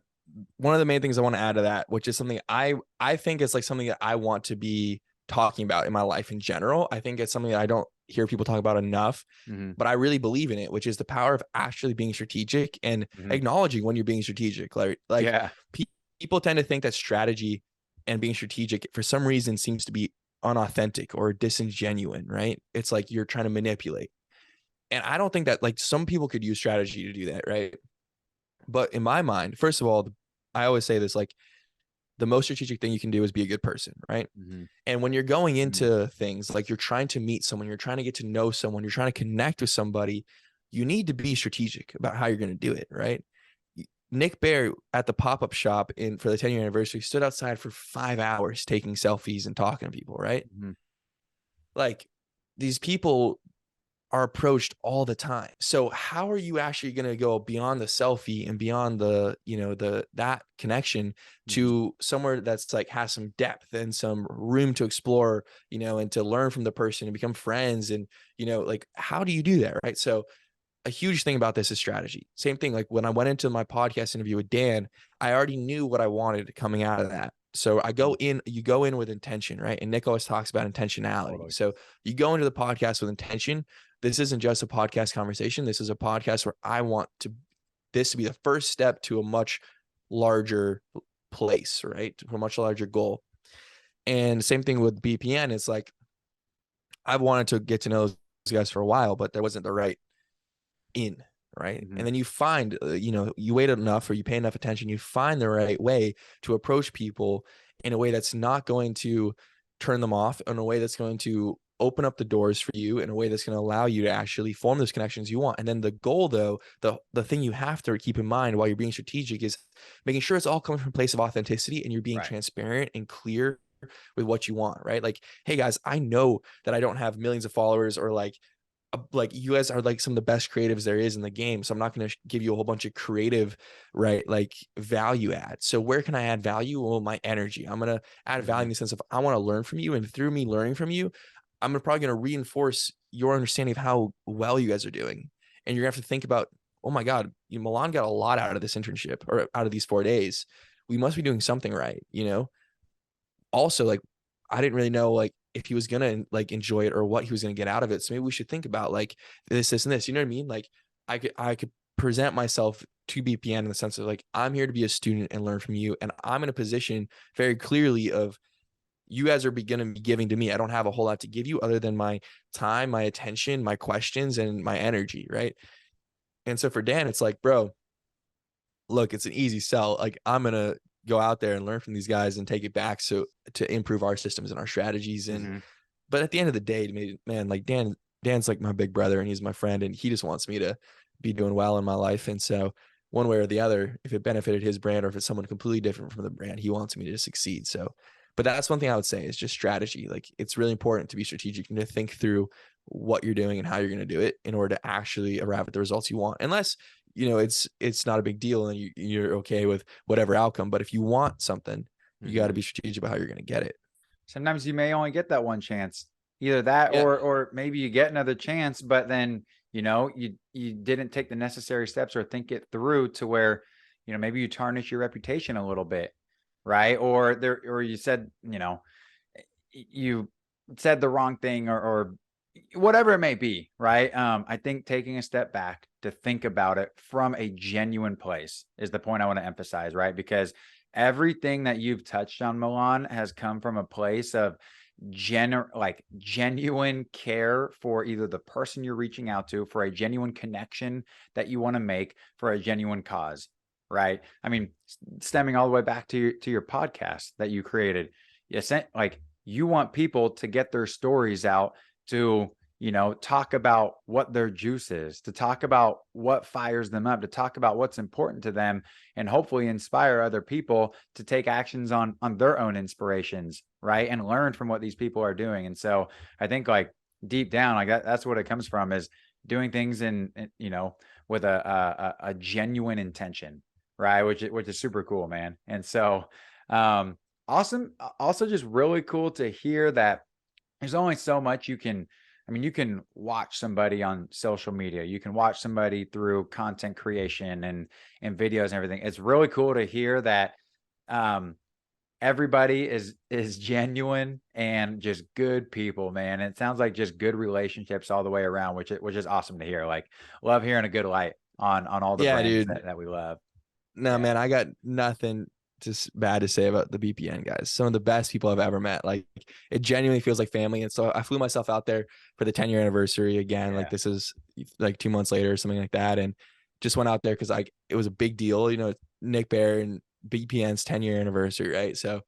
one of the main things I want to add to that, which is something I think is like something that I want to be talking about in my life in general. I think it's something that I don't hear people talk about enough, but I really believe in it, which is the power of actually being strategic and acknowledging when you're being strategic. People tend to think that strategy and being strategic for some reason seems to be unauthentic or disingenuine, right? It's like you're trying to manipulate. And I don't think that, like, some people could use strategy to do that, right? But in my mind, first of all, I always say this, like, the most strategic thing you can do is be a good person, right? And when you're going into things, like you're trying to meet someone, you're trying to get to know someone, you're trying to connect with somebody, you need to be strategic about how you're going to do it, right? Nick Bear at the pop-up shop for the 10-year anniversary stood outside for 5 hours taking selfies and talking to people, right? Like, these people are approached all the time. So how are you actually going to go beyond the selfie and beyond the, that connection to somewhere that's like has some depth and some room to explore, and to learn from the person and become friends? And, like, how do you do that? Right. So a huge thing about this is strategy. Same thing. Like when I went into my podcast interview with Dan, I already knew what I wanted coming out of that. So you go in with intention, right? And Nick always talks about intentionality. Totally. So you go into the podcast with intention. This isn't just a podcast conversation. This is a podcast where I want this to be the first step to a much larger place, right? To a much larger goal. And same thing with BPN. It's like, I've wanted to get to know those guys for a while, but there wasn't the right right. And then you find, you wait enough or you pay enough attention, you find the right way to approach people in a way that's not going to turn them off, in a way that's going to open up the doors for you, in a way that's going to allow you to actually form those connections you want. And then the goal, though, the thing you have to keep in mind while you're being strategic is making sure it's all coming from a place of authenticity and you're being transparent and clear with what you want, right? Like, hey guys, I know that I don't have millions of followers or like like you guys are like some of the best creatives there is in the game. So I'm not going to give you a whole bunch of creative, right? Like value add. So where can I add value? Well, my energy. I'm going to add value in the sense of I want to learn from you. And through me learning from you, I'm probably going to reinforce your understanding of how well you guys are doing. And you're going to have to think about, oh my God, Milan got a lot out of this internship or out of these 4 days. We must be doing something right, Also, like, I didn't really know like if he was gonna like enjoy it or what he was gonna get out of it. So maybe we should think about like this, and this. You know what I mean? Like I could present myself to BPN in the sense of like I'm here to be a student and learn from you, and I'm in a position very clearly of you guys are going to be giving to me. I don't have a whole lot to give you other than my time, my attention, my questions, and my energy, right? And so for Dan, it's like, bro, look, it's an easy sell. Like I'm gonna go out there and learn from these guys and take it back so to improve our systems and our strategies. And but at the end of the day, man, like Dan's like my big brother and he's my friend and he just wants me to be doing well in my life. And so one way or the other, if it benefited his brand or if it's someone completely different from the brand, he wants me to succeed. So, but that's one thing I would say is just strategy. Like it's really important to be strategic and to think through what you're doing and how you're going to do it in order to actually arrive at the results you want. Unless it's not a big deal and you're okay with whatever outcome. But if you want something, you got to be strategic about how you're going to get it. Sometimes you may only get that one chance, either that or maybe you get another chance, but then, you didn't take the necessary steps or think it through to where, maybe you tarnish your reputation a little bit. Right. Or you said, you said the wrong thing or whatever it may be. Right. I think taking a step back to think about it from a genuine place is the point I want to emphasize. Right. Because everything that you've touched on, Milan, has come from a place of genuine care for either the person you're reaching out to, for a genuine connection that you want to make, for a genuine cause. Right. I mean, stemming all the way back to your podcast that you created, you want people to get their stories out, to talk about what their juice is, to talk about what fires them up, to talk about what's important to them, and hopefully inspire other people to take actions on their own inspirations, right? And learn from what these people are doing. And so I think like deep down, like that's what it comes from, is doing things in with a genuine intention, right? Which is super cool, man. And so awesome. Also just really cool to hear that there's only so much you can watch somebody on social media. You can watch somebody through content creation and videos and everything. It's really cool to hear that everybody is genuine and just good people, man. And it sounds like just good relationships all the way around, which is awesome to hear. Like, love hearing a good light on all the brands that we love. No, man, I got nothing just bad to say about the BPN guys. Some of the best people I've ever met. Like it genuinely feels like family. And so I flew myself out there for the 10-year anniversary again. Like this is like 2 months later or something like that. And just went out there because it was a big deal, Nick Bear and BPN's 10-year anniversary, right? So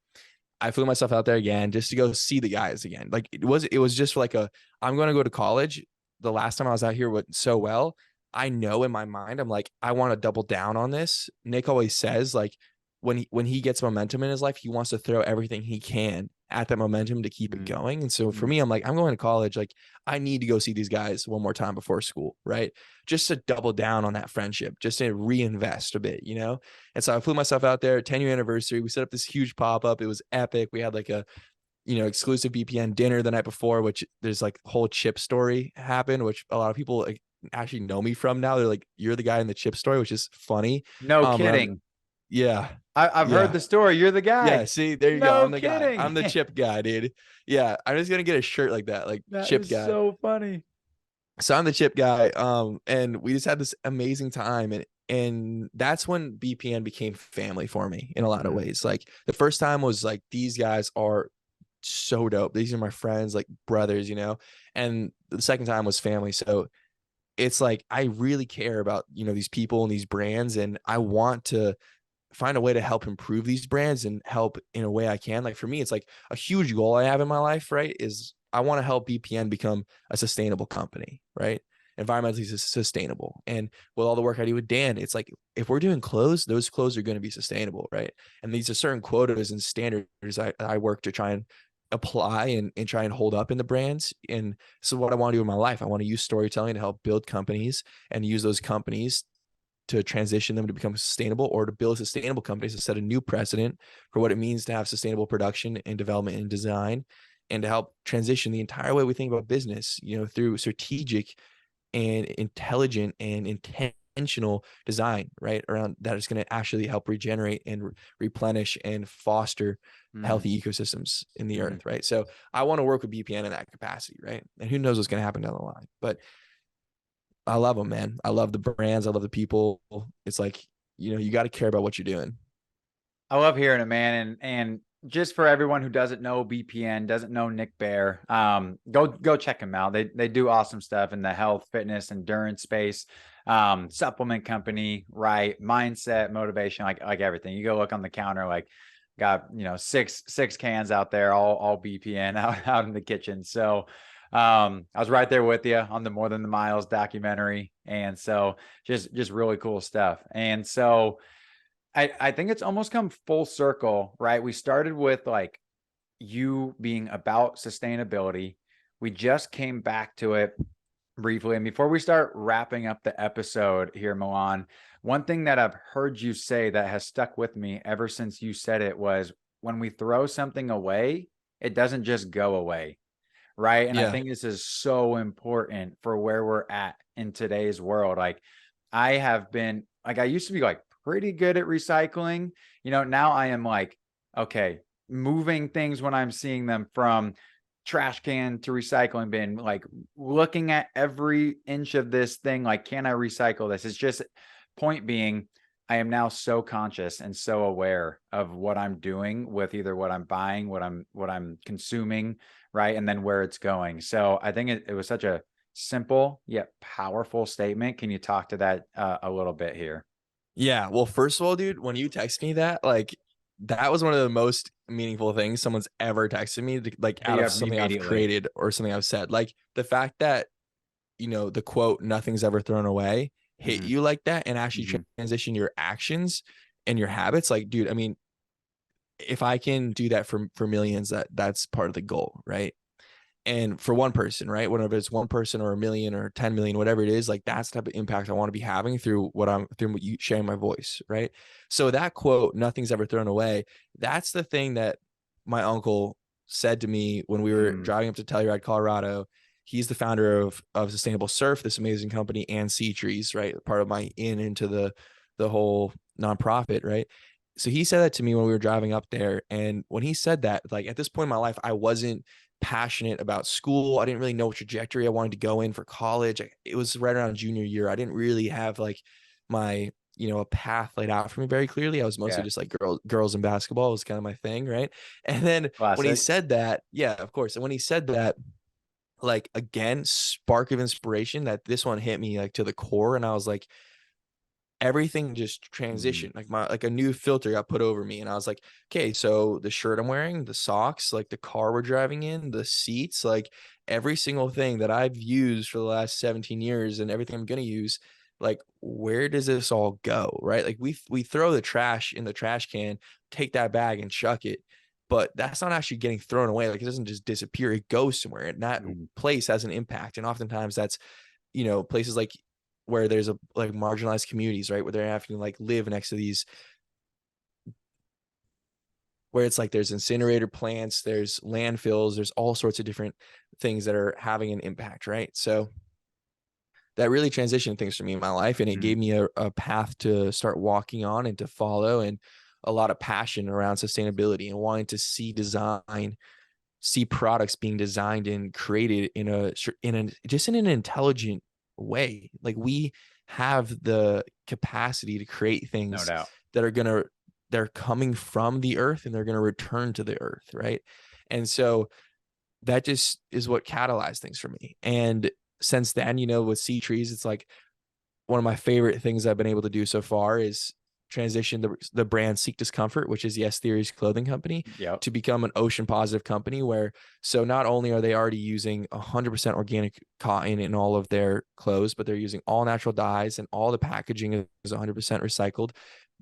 I flew myself out there again just to go see the guys again. Like it was just like I'm going to go to college. The last time I was out here went so well. I know in my mind, I'm like, I want to double down on this. Nick always says like, when he gets momentum in his life, he wants to throw everything he can at that momentum to keep it going. And so for me, I'm like, I'm going to college. Like I need to go see these guys one more time before school, right? Just to double down on that friendship, just to reinvest a bit, And so I flew myself out there, 10-year anniversary. We set up this huge pop-up. It was epic. We had like a, exclusive BPN dinner the night before, which there's like a whole chip story happened, which a lot of people actually know me from now. They're like, you're the guy in the chip story, which is funny. No kidding. Yeah. I've heard the story. You're the guy. Yeah. See, there you go. I'm the guy. I'm the chip guy, dude. Yeah. I'm just going to get a shirt like that. Like that chip is guy. So funny. So I'm the chip guy. And we just had this amazing time. And that's when BPN became family for me in a lot of ways. Like the first time was like, these guys are so dope. These are my friends, like brothers, and the second time was family. So it's like, I really care about, these people and these brands. And I want to find a way to help improve these brands and help in a way I can. Like for me, it's like a huge goal I have in my life, right? Is I want to help BPN become a sustainable company, right? Environmentally sustainable. And with all the work I do with Dan, it's like, if we're doing clothes, those clothes are going to be sustainable, right? And these are certain quotas and standards I work to try and apply and try and hold up in the brands. And so what I want to do in my life, I want to use storytelling to help build companies and use those companies to transition them to become sustainable, or to build sustainable companies to set a new precedent for what it means to have sustainable production and development and design, and to help transition the entire way we think about business, through strategic and intelligent and intentional design, right? Around that is going to actually help regenerate and replenish and foster healthy ecosystems in the earth, right? So I want to work with BPN in that capacity, right? And who knows what's going to happen down the line, but I love them, man. I love the brands. I love the people. It's like, you got to care about what you're doing. I love hearing it, man. And just for everyone who doesn't know BPN, doesn't know Nick Bear, go check him out. They do awesome stuff in the health, fitness, endurance space. Supplement company, right? Mindset, motivation, like everything. You go look on the counter, like got six cans out there, all BPN out in the kitchen. So I was right there with you on the More Than the Miles documentary, and so just really cool stuff. And so I think it's almost come full circle, right? We started with like you being about sustainability. We just came back to it briefly. And before we start wrapping up the episode here, Milan, one thing that I've heard you say that has stuck with me ever since you said it was, when we throw something away, it doesn't just go away, right? And I think this is so important for where we're at in today's world. Like I used to be like pretty good at recycling. Now I am like, okay, moving things when I'm seeing them from trash can to recycling bin, like looking at every inch of this thing, like, can I recycle this? It's just, point being, I am now so conscious and so aware of what I'm doing with either what I'm buying, what I'm consuming, right? And then where it's going. So I think it was such a simple yet powerful statement. Can you talk to that a little bit here? Yeah. Well, first of all, dude, when you text me that, like, that was one of the most meaningful things someone's ever texted me, like out of something I've created or something I've said. Like the fact that, the quote, nothing's ever thrown away, hit you like that and actually transition your actions and your habits. Like, dude, I mean, if I can do that for millions, that's part of the goal, right? And for one person, right? Whatever it's one person or a million or 10 million, whatever it is, like that's the type of impact I want to be having through what you sharing my voice, right? So that quote, nothing's ever thrown away, that's the thing that my uncle said to me when we were driving up to Telluride, Colorado. He's the founder of Sustainable Surf, this amazing company, and SeaTrees, right? Part of my into the whole nonprofit, right? So he said that to me when we were driving up there. And when he said that, like at this point in my life, I wasn't passionate about school. I didn't really know what trajectory I wanted to go in for college. It was right around junior year. I didn't really have like my, a path laid out for me very clearly. I was mostly just like girls and basketball was kind of my thing. Right. And then when he said that, yeah, of course. And when he said that, like, again, spark of inspiration, that this one hit me like to the core. And I was like, everything just transitioned, like a new filter got put over me. And I was like, okay, so the shirt I'm wearing, the socks, like the car we're driving in, the seats, like every single thing that I've used for the last 17 years and everything I'm going to use, like, where does this all go? Right. Like we throw the trash in the trash can, take that bag and chuck it, but that's not actually getting thrown away. Like it doesn't just disappear. It goes somewhere, and that place has an impact. And oftentimes that's, places like where there's like marginalized communities, right? Where they're having to like live next to these, where it's like there's incinerator plants, there's landfills, there's all sorts of different things that are having an impact, right? So that really transitioned things for me in my life, and it gave me a path to start walking on and to follow, and a lot of passion around sustainability and wanting to see products being designed and created in an intelligent way. Like we have the capacity to create things that they're coming from the earth and they're going to return to the earth, right? And so that just is what catalyzed things for me. And since then, with SeaTrees, it's like one of my favorite things I've been able to do so far is transition the brand Seek Discomfort, which is the S-Theories clothing company, to become an ocean positive company, where, so not only are they already using 100% organic cotton in all of their clothes, but they're using all natural dyes and all the packaging is 100% recycled.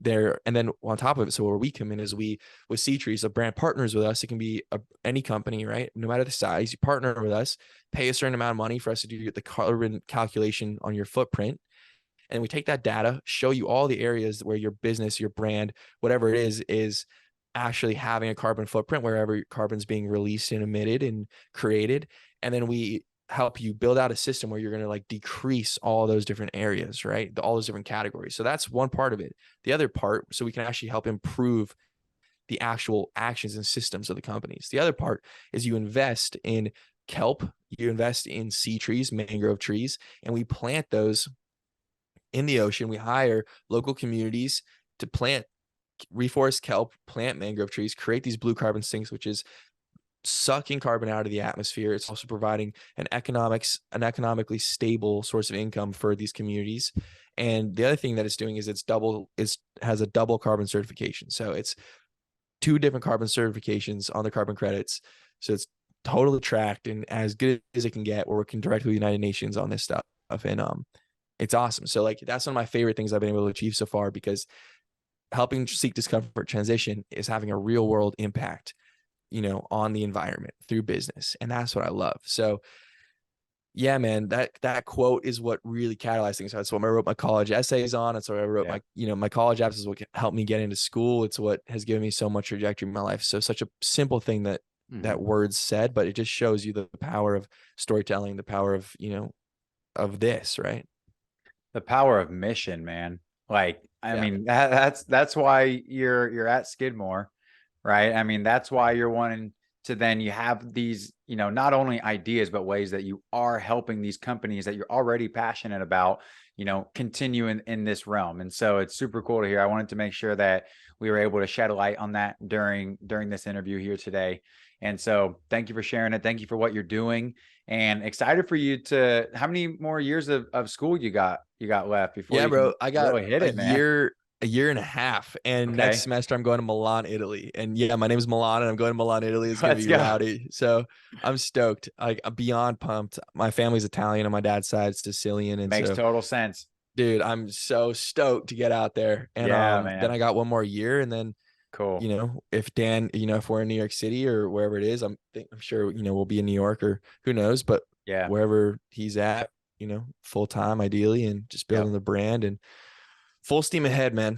there. And then on top of it, so where we come in is with SeaTrees, a brand partners with us. It can be any company, right? No matter the size, you partner with us, pay a certain amount of money for us to do the carbon calculation on your footprint. And we take that data, show you all the areas where your business, your brand, whatever it is actually having a carbon footprint, wherever carbon's being released and emitted and created. And then we help you build out a system where you're going to like decrease all those different areas, right? All those different categories. So that's one part of it. The other part, so we can actually help improve the actual actions and systems of the companies. The other part is you invest in kelp, you invest in SeaTrees, mangrove trees, and we plant those in the ocean. We hire local communities to plant, reforest kelp, plant mangrove trees, create these blue carbon sinks, which is sucking carbon out of the atmosphere. It's also providing an economically stable source of income for these communities. And the other thing that it's doing is has a double carbon certification. So it's 2 different carbon certifications on the carbon credits. So it's totally tracked and as good as it can get. We're working directly with the United Nations on this stuff. And it's awesome. So like, that's one of my favorite things I've been able to achieve so far, because helping seek discomfort transition is having a real world impact, on the environment through business. And that's what I love. So yeah, man, that quote is what really catalyzed things. That's what I wrote my college essays on. It's what I wrote my college apps is what helped me get into school. It's what has given me so much trajectory in my life. So such a simple thing that words said, but it just shows you the power of storytelling, the power of, of this, right? The power of mission, man. Like, I mean, that's why you're at Skidmore, right? I mean, that's why you're wanting to then you have these, not only ideas, but ways that you are helping these companies that you're already passionate about, continue in this realm. And so it's super cool to hear. I wanted to make sure that we were able to shed a light on that during this interview here today. And so thank you for sharing it. Thank you for what you're doing, and excited for you to, how many more years of school you got left before bro, I got really hit it, man? A year and a half, and next semester I'm going to Milan, Italy. And yeah, my name is Milan, and I'm going to Milan, Italy. It's gonna be rowdy. So I'm stoked. I'm beyond pumped. My family's Italian on my dad's side, it's Sicilian, and makes total sense, dude. I'm so stoked to get out there. And man. Then I got one more year, and then cool. If Dan, if we're in New York City or wherever it is, I'm sure we'll be in New York, or who knows, but wherever he's at, full time ideally, and just building the brand and full steam ahead, man.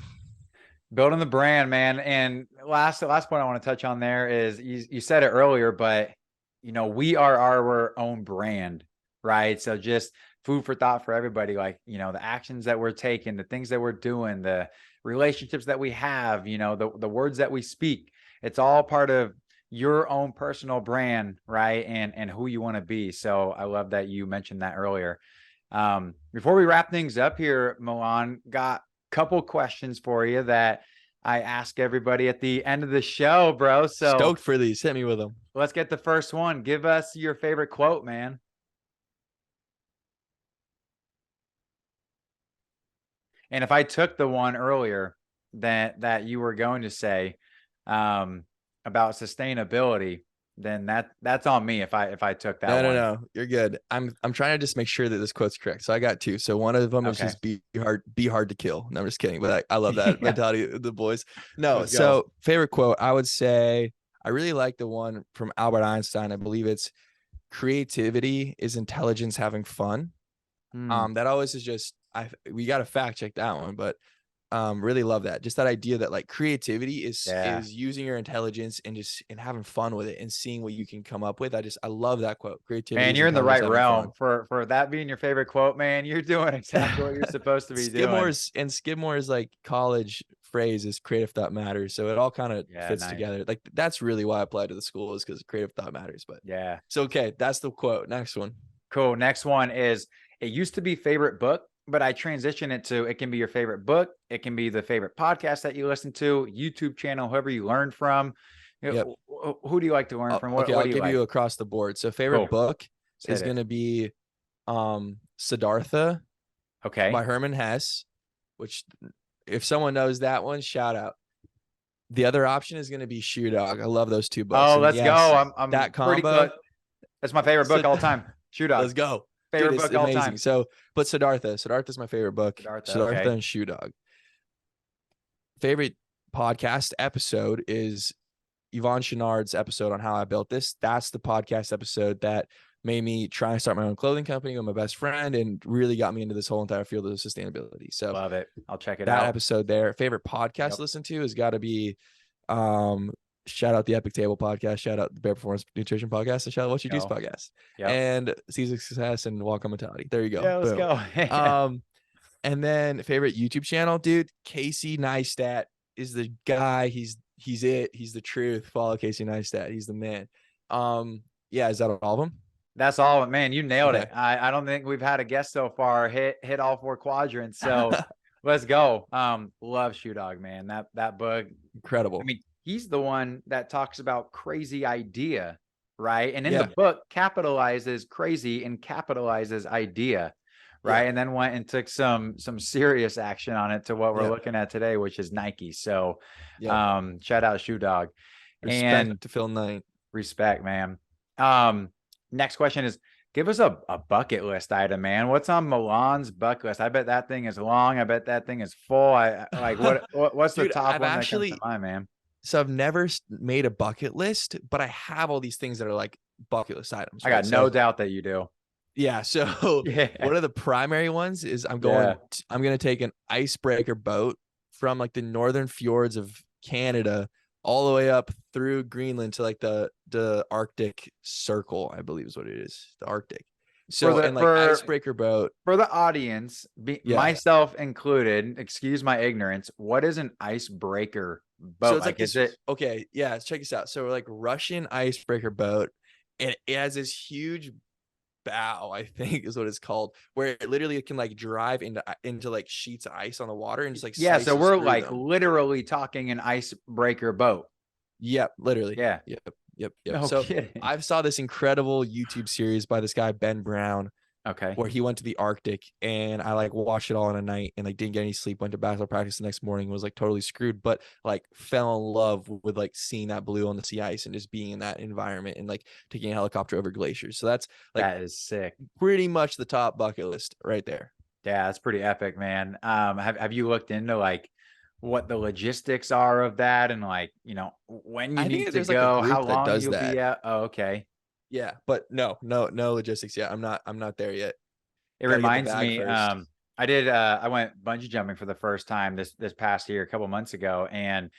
Building the brand, man. And the last point I want to touch on there is you said it earlier, but we are our own brand, right? So just food for thought for everybody. Like, the actions that we're taking, the things that we're doing, the relationships that we have, the words that we speak, it's all part of your own personal brand, right? And who you want to be. So I love that you mentioned that earlier. Before we wrap things up here, Milan, got a couple questions for you that I ask everybody at the end of the show, bro. So stoked for these. Hit me with them. Let's get the first one. Give us your favorite quote, man. And if I took the one earlier that you were going to say about sustainability, then that's on me if I took that one. No, you're good. I'm trying to just make sure that this quote's correct. So I got 2. So one of them is just be hard to kill. No, I'm just kidding, but I love that mentality of the boys. No, so favorite quote, I would say I really like the one from Albert Einstein. I believe it's creativity is intelligence having fun. That always is just we got to fact check that one, but really love that. Just that idea that like creativity is using your intelligence and having fun with it and seeing what you can come up with. I love that quote. Creativity. Man, you're in the right realm for that being your favorite quote, man. You're doing exactly what you're supposed to be doing. Skidmore's like college phrase is creative thought matters. So it all kind of fits together. Like that's really why I applied to the school, is because creative thought matters. But so okay, that's the quote. Next one. Cool. Next one is, it used to be favorite book, but I transition it to, it can be your favorite book. It can be the favorite podcast that you listen to, YouTube channel, whoever you learned from. Who do you like to learn from? I'll give you across the board. So favorite book is going to be Siddhartha by Herman Hesse, which if someone knows that one, shout out. The other option is going to be Shoe Dog. I love those 2 books. Oh, let's go. I'm that combo. That's my favorite book all the time. Shoe Dog. Let's go. Favorite book all time. So, but Siddhartha's my favorite book. Siddhartha and Shoe Dog. favorite podcast episode is Yvonne Chenard's episode on how I built this. That's the podcast episode that made me try and start my own clothing company with my best friend and really got me into this whole entire field of sustainability. So love it. I'll check it that out. episode there. Favorite podcast to listen to has got to be shout out the Epic Table podcast, shout out the Bear Performance Nutrition podcast, and shout out What You Do's podcast, and Season Success and Walk on Mentality. There you go. Yeah, let's go. And then favorite YouTube channel, dude, Casey Neistat is the guy. He's it. He's the truth. Follow Casey Neistat. He's the man. Yeah, is that all of them? That's all, man. You nailed it. I don't think we've had a guest so far hit all 4 quadrants. So let's go. Love Shoe Dog, man. That book, incredible. I mean, he's the one that talks about crazy idea, right? And in the book, capitalizes crazy and capitalizes idea, right? And then went and took some serious action on it to what we're looking at today, which is Nike. So shout out Shoe Dog. Respect to Phil Knight. Respect, man. Next question is, give us a bucket list item, man. What's on Milan's bucket list? I bet that thing is long. I bet that thing is full. What's the top one that comes to mind, man? So I've never made a bucket list, but I have all these things that are like bucket list items. Right? I got no doubt that you do. Yeah. So one of the primary ones is I'm going to take an icebreaker boat from like the northern fjords of Canada all the way up through Greenland to like the Arctic Circle, I believe is what it is, the Arctic. So icebreaker boat. For the audience, myself included, excuse my ignorance, what is an icebreaker boat? So it's like this, okay, yeah, check this out. So we're like Russian icebreaker boat, and it has this huge bow, I think is what it's called, where it literally can like drive into like sheets of ice on the water and just like so we're like literally talking an icebreaker boat. Yep, literally. Yep. No so kidding. I saw this incredible YouTube series by this guy Ben Brown, where he went to the Arctic, and I like watched it all in a night and like didn't get any sleep, went to basketball practice the next morning, was like totally screwed, but like fell in love with like seeing that blue on the sea ice and just being in that environment and like taking a helicopter over glaciers. So that's like, that is sick. Pretty much the top bucket list right there. Yeah, that's pretty epic, man. Have you looked into like what the logistics are of that, and like, you know, when you need to go, how long you'll be at? Oh, okay. Yeah, but no logistics yet. I'm not there yet. It reminds me, I went bungee jumping for the first time this past year, a couple months ago, and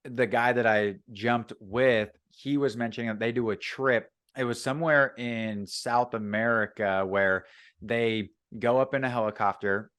the guy that I jumped with, he was mentioning that they do a trip. It was somewhere in South America where they go up in a helicopter,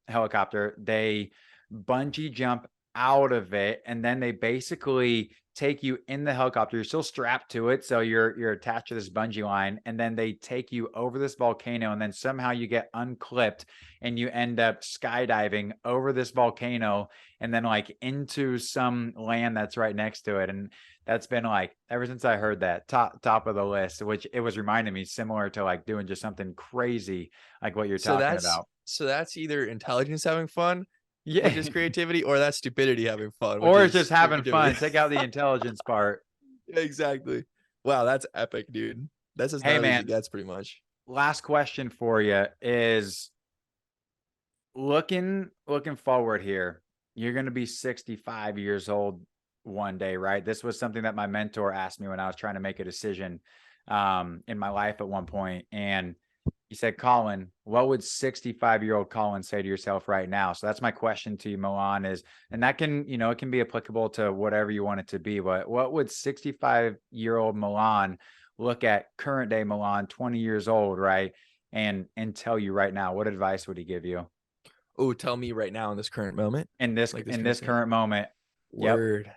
they bungee jump out of it, and then they basically take you in the helicopter. You're still strapped to it, so you're attached to this bungee line, and then they take you over this volcano, and then somehow you get unclipped and you end up skydiving over this volcano and then like into some land that's right next to it. And that's been like, ever since I heard that, top of the list, which it was reminding me similar to like doing just something crazy like what you're talking about. So that's either intelligence having fun, which is creativity, or that's stupidity having fun, or it's just having fun. Take out the intelligence part. Exactly. Wow, that's epic, dude. That's as gnarly as it gets, pretty much. Last question for you is, looking forward here, you're going to be 65 years old one day, right? This was something that my mentor asked me when I was trying to make a decision in my life at one point, and he said, Colin, what would 65-year-old Colin say to yourself right now? So that's my question to you, Milan, is, and that can, you know, it can be applicable to whatever you want it to be, but what would 65-year-old Milan look at current day Milan, 20 years old, right? And tell you right now, what advice would he give you? Oh, tell me right now in this current moment. In this current moment. Word. Yep.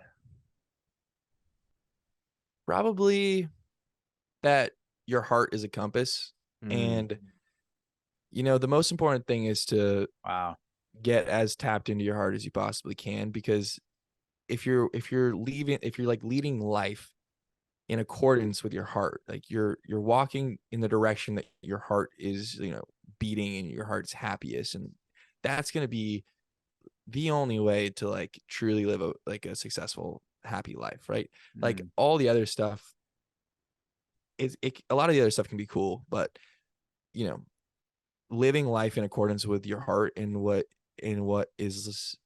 Probably that your heart is a compass. And, you know, the most important thing is to get as tapped into your heart as you possibly can, because if you're like leading life in accordance with your heart, like you're walking in the direction that your heart is, you know, beating and your heart's happiest, and that's going to be the only way to like truly live a successful, happy life, right? Like all the other stuff a lot of the other stuff can be cool, but you know, living life in accordance with your heart and what is,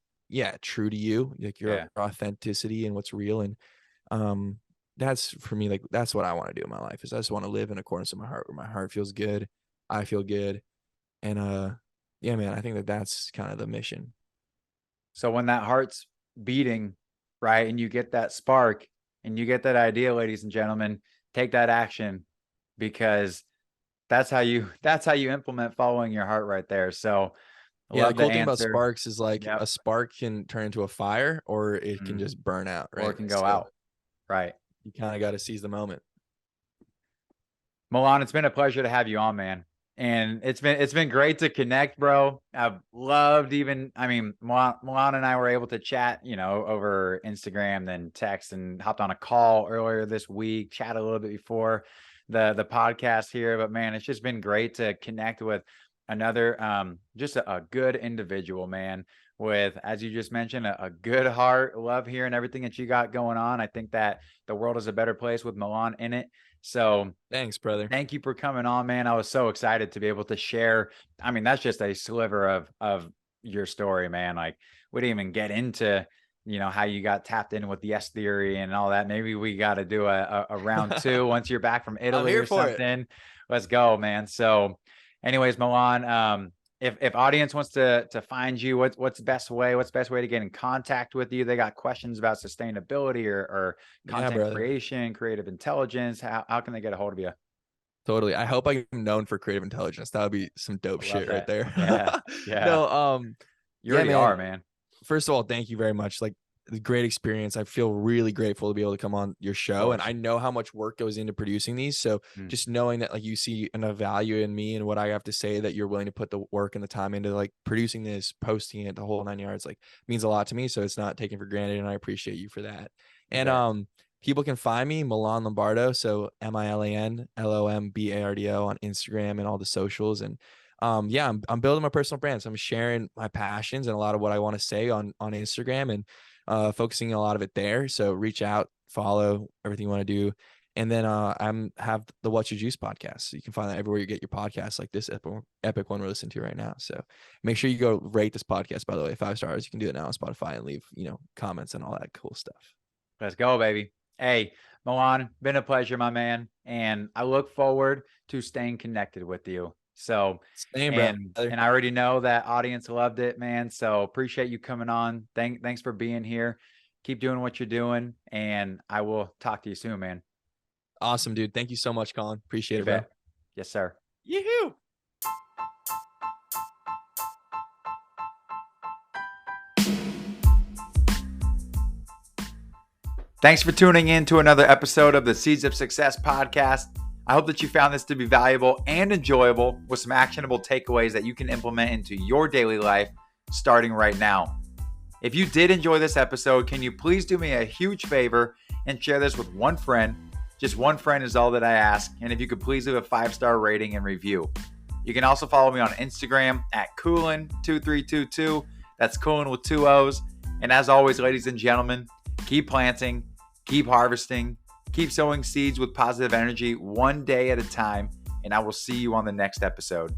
true to you, like your authenticity and what's real. And that's for me, like that's what I want to do in my life, is I just want to live in accordance with my heart, where my heart feels good, I feel good. And yeah, man, I think that that's kind of the mission. So when that heart's beating, right, and you get that spark and you get that idea, ladies and gentlemen, take that action, because that's how you implement following your heart right there. So I Yeah, the love the cool thing about answer. sparks is like Yep. a spark can turn into a fire, or it can just burn out, right? Or it can go So out. Right. you kind of got to seize the moment. Milan, it's been a pleasure to have you on, man. And it's been great to connect, bro. I've loved Milan and I were able to chat, over Instagram, then text, and hopped on a call earlier this week, chat a little bit before the podcast here. But man, it's just been great to connect with another, just a good individual, man, with, as you just mentioned, a good heart. Love hearing everything that you got going on. I think that the world is a better place with Milan in it. So thanks, brother. Thank you for coming on, man. I was so excited to be able to share. I mean, that's just a sliver of your story, man. Like, we didn't even get into, how you got tapped in with yes theory and all that. Maybe we got to do a round two once you're back from Italy or something. Let's go, man. So anyways, Milan, if audience wants to find you, what's the best way to get in contact with you? They got questions about sustainability or content creation, creative intelligence. How can they get a hold of you? Totally. I hope I'm known for creative intelligence. That would be some dope shit right there. Yeah. No, you already are, man. First of all, thank you very much. Like, great experience. I feel really grateful to be able to come on your show, and I know how much work goes into producing these. So just knowing that like you see enough value in me and what I have to say, that you're willing to put the work and the time into like producing this, posting it, the whole 9 yards, like means a lot to me. So it's not taken for granted, and I appreciate you for that. And people can find me Milan Lombardo, so Milan Lombardo on Instagram and all the socials. And yeah, I'm building my personal brand, so I'm sharing my passions and a lot of what I want to say on Instagram, and focusing a lot of it there. So reach out, follow everything you want to do. And then have the What's Your Juice podcast. So you can find that everywhere you get your podcasts, like this epic one we're listening to right now. So make sure you go rate this podcast, by the way, 5 stars. You can do it now on Spotify and leave, comments and all that cool stuff. Let's go, baby. Hey, Milan, been a pleasure, my man. And I look forward to staying connected with you. So, and I already know that audience loved it, man. So appreciate you coming on. Thanks for being here. Keep doing what you're doing, and I will talk to you soon, man. Awesome, dude. Thank you so much, Colin. Appreciate it, bro. Yes, sir. Yoo-hoo! Thanks for tuning in to another episode of the Seeds of Success podcast. I hope that you found this to be valuable and enjoyable, with some actionable takeaways that you can implement into your daily life starting right now. If you did enjoy this episode, can you please do me a huge favor and share this with one friend? Just one friend is all that I ask. And if you could please leave a 5-star rating and review. You can also follow me on Instagram at Coolin2322. That's Coolin with 2 O's. And as always, ladies and gentlemen, keep planting, keep harvesting, keep sowing seeds with positive energy, one day at a time, and I will see you on the next episode.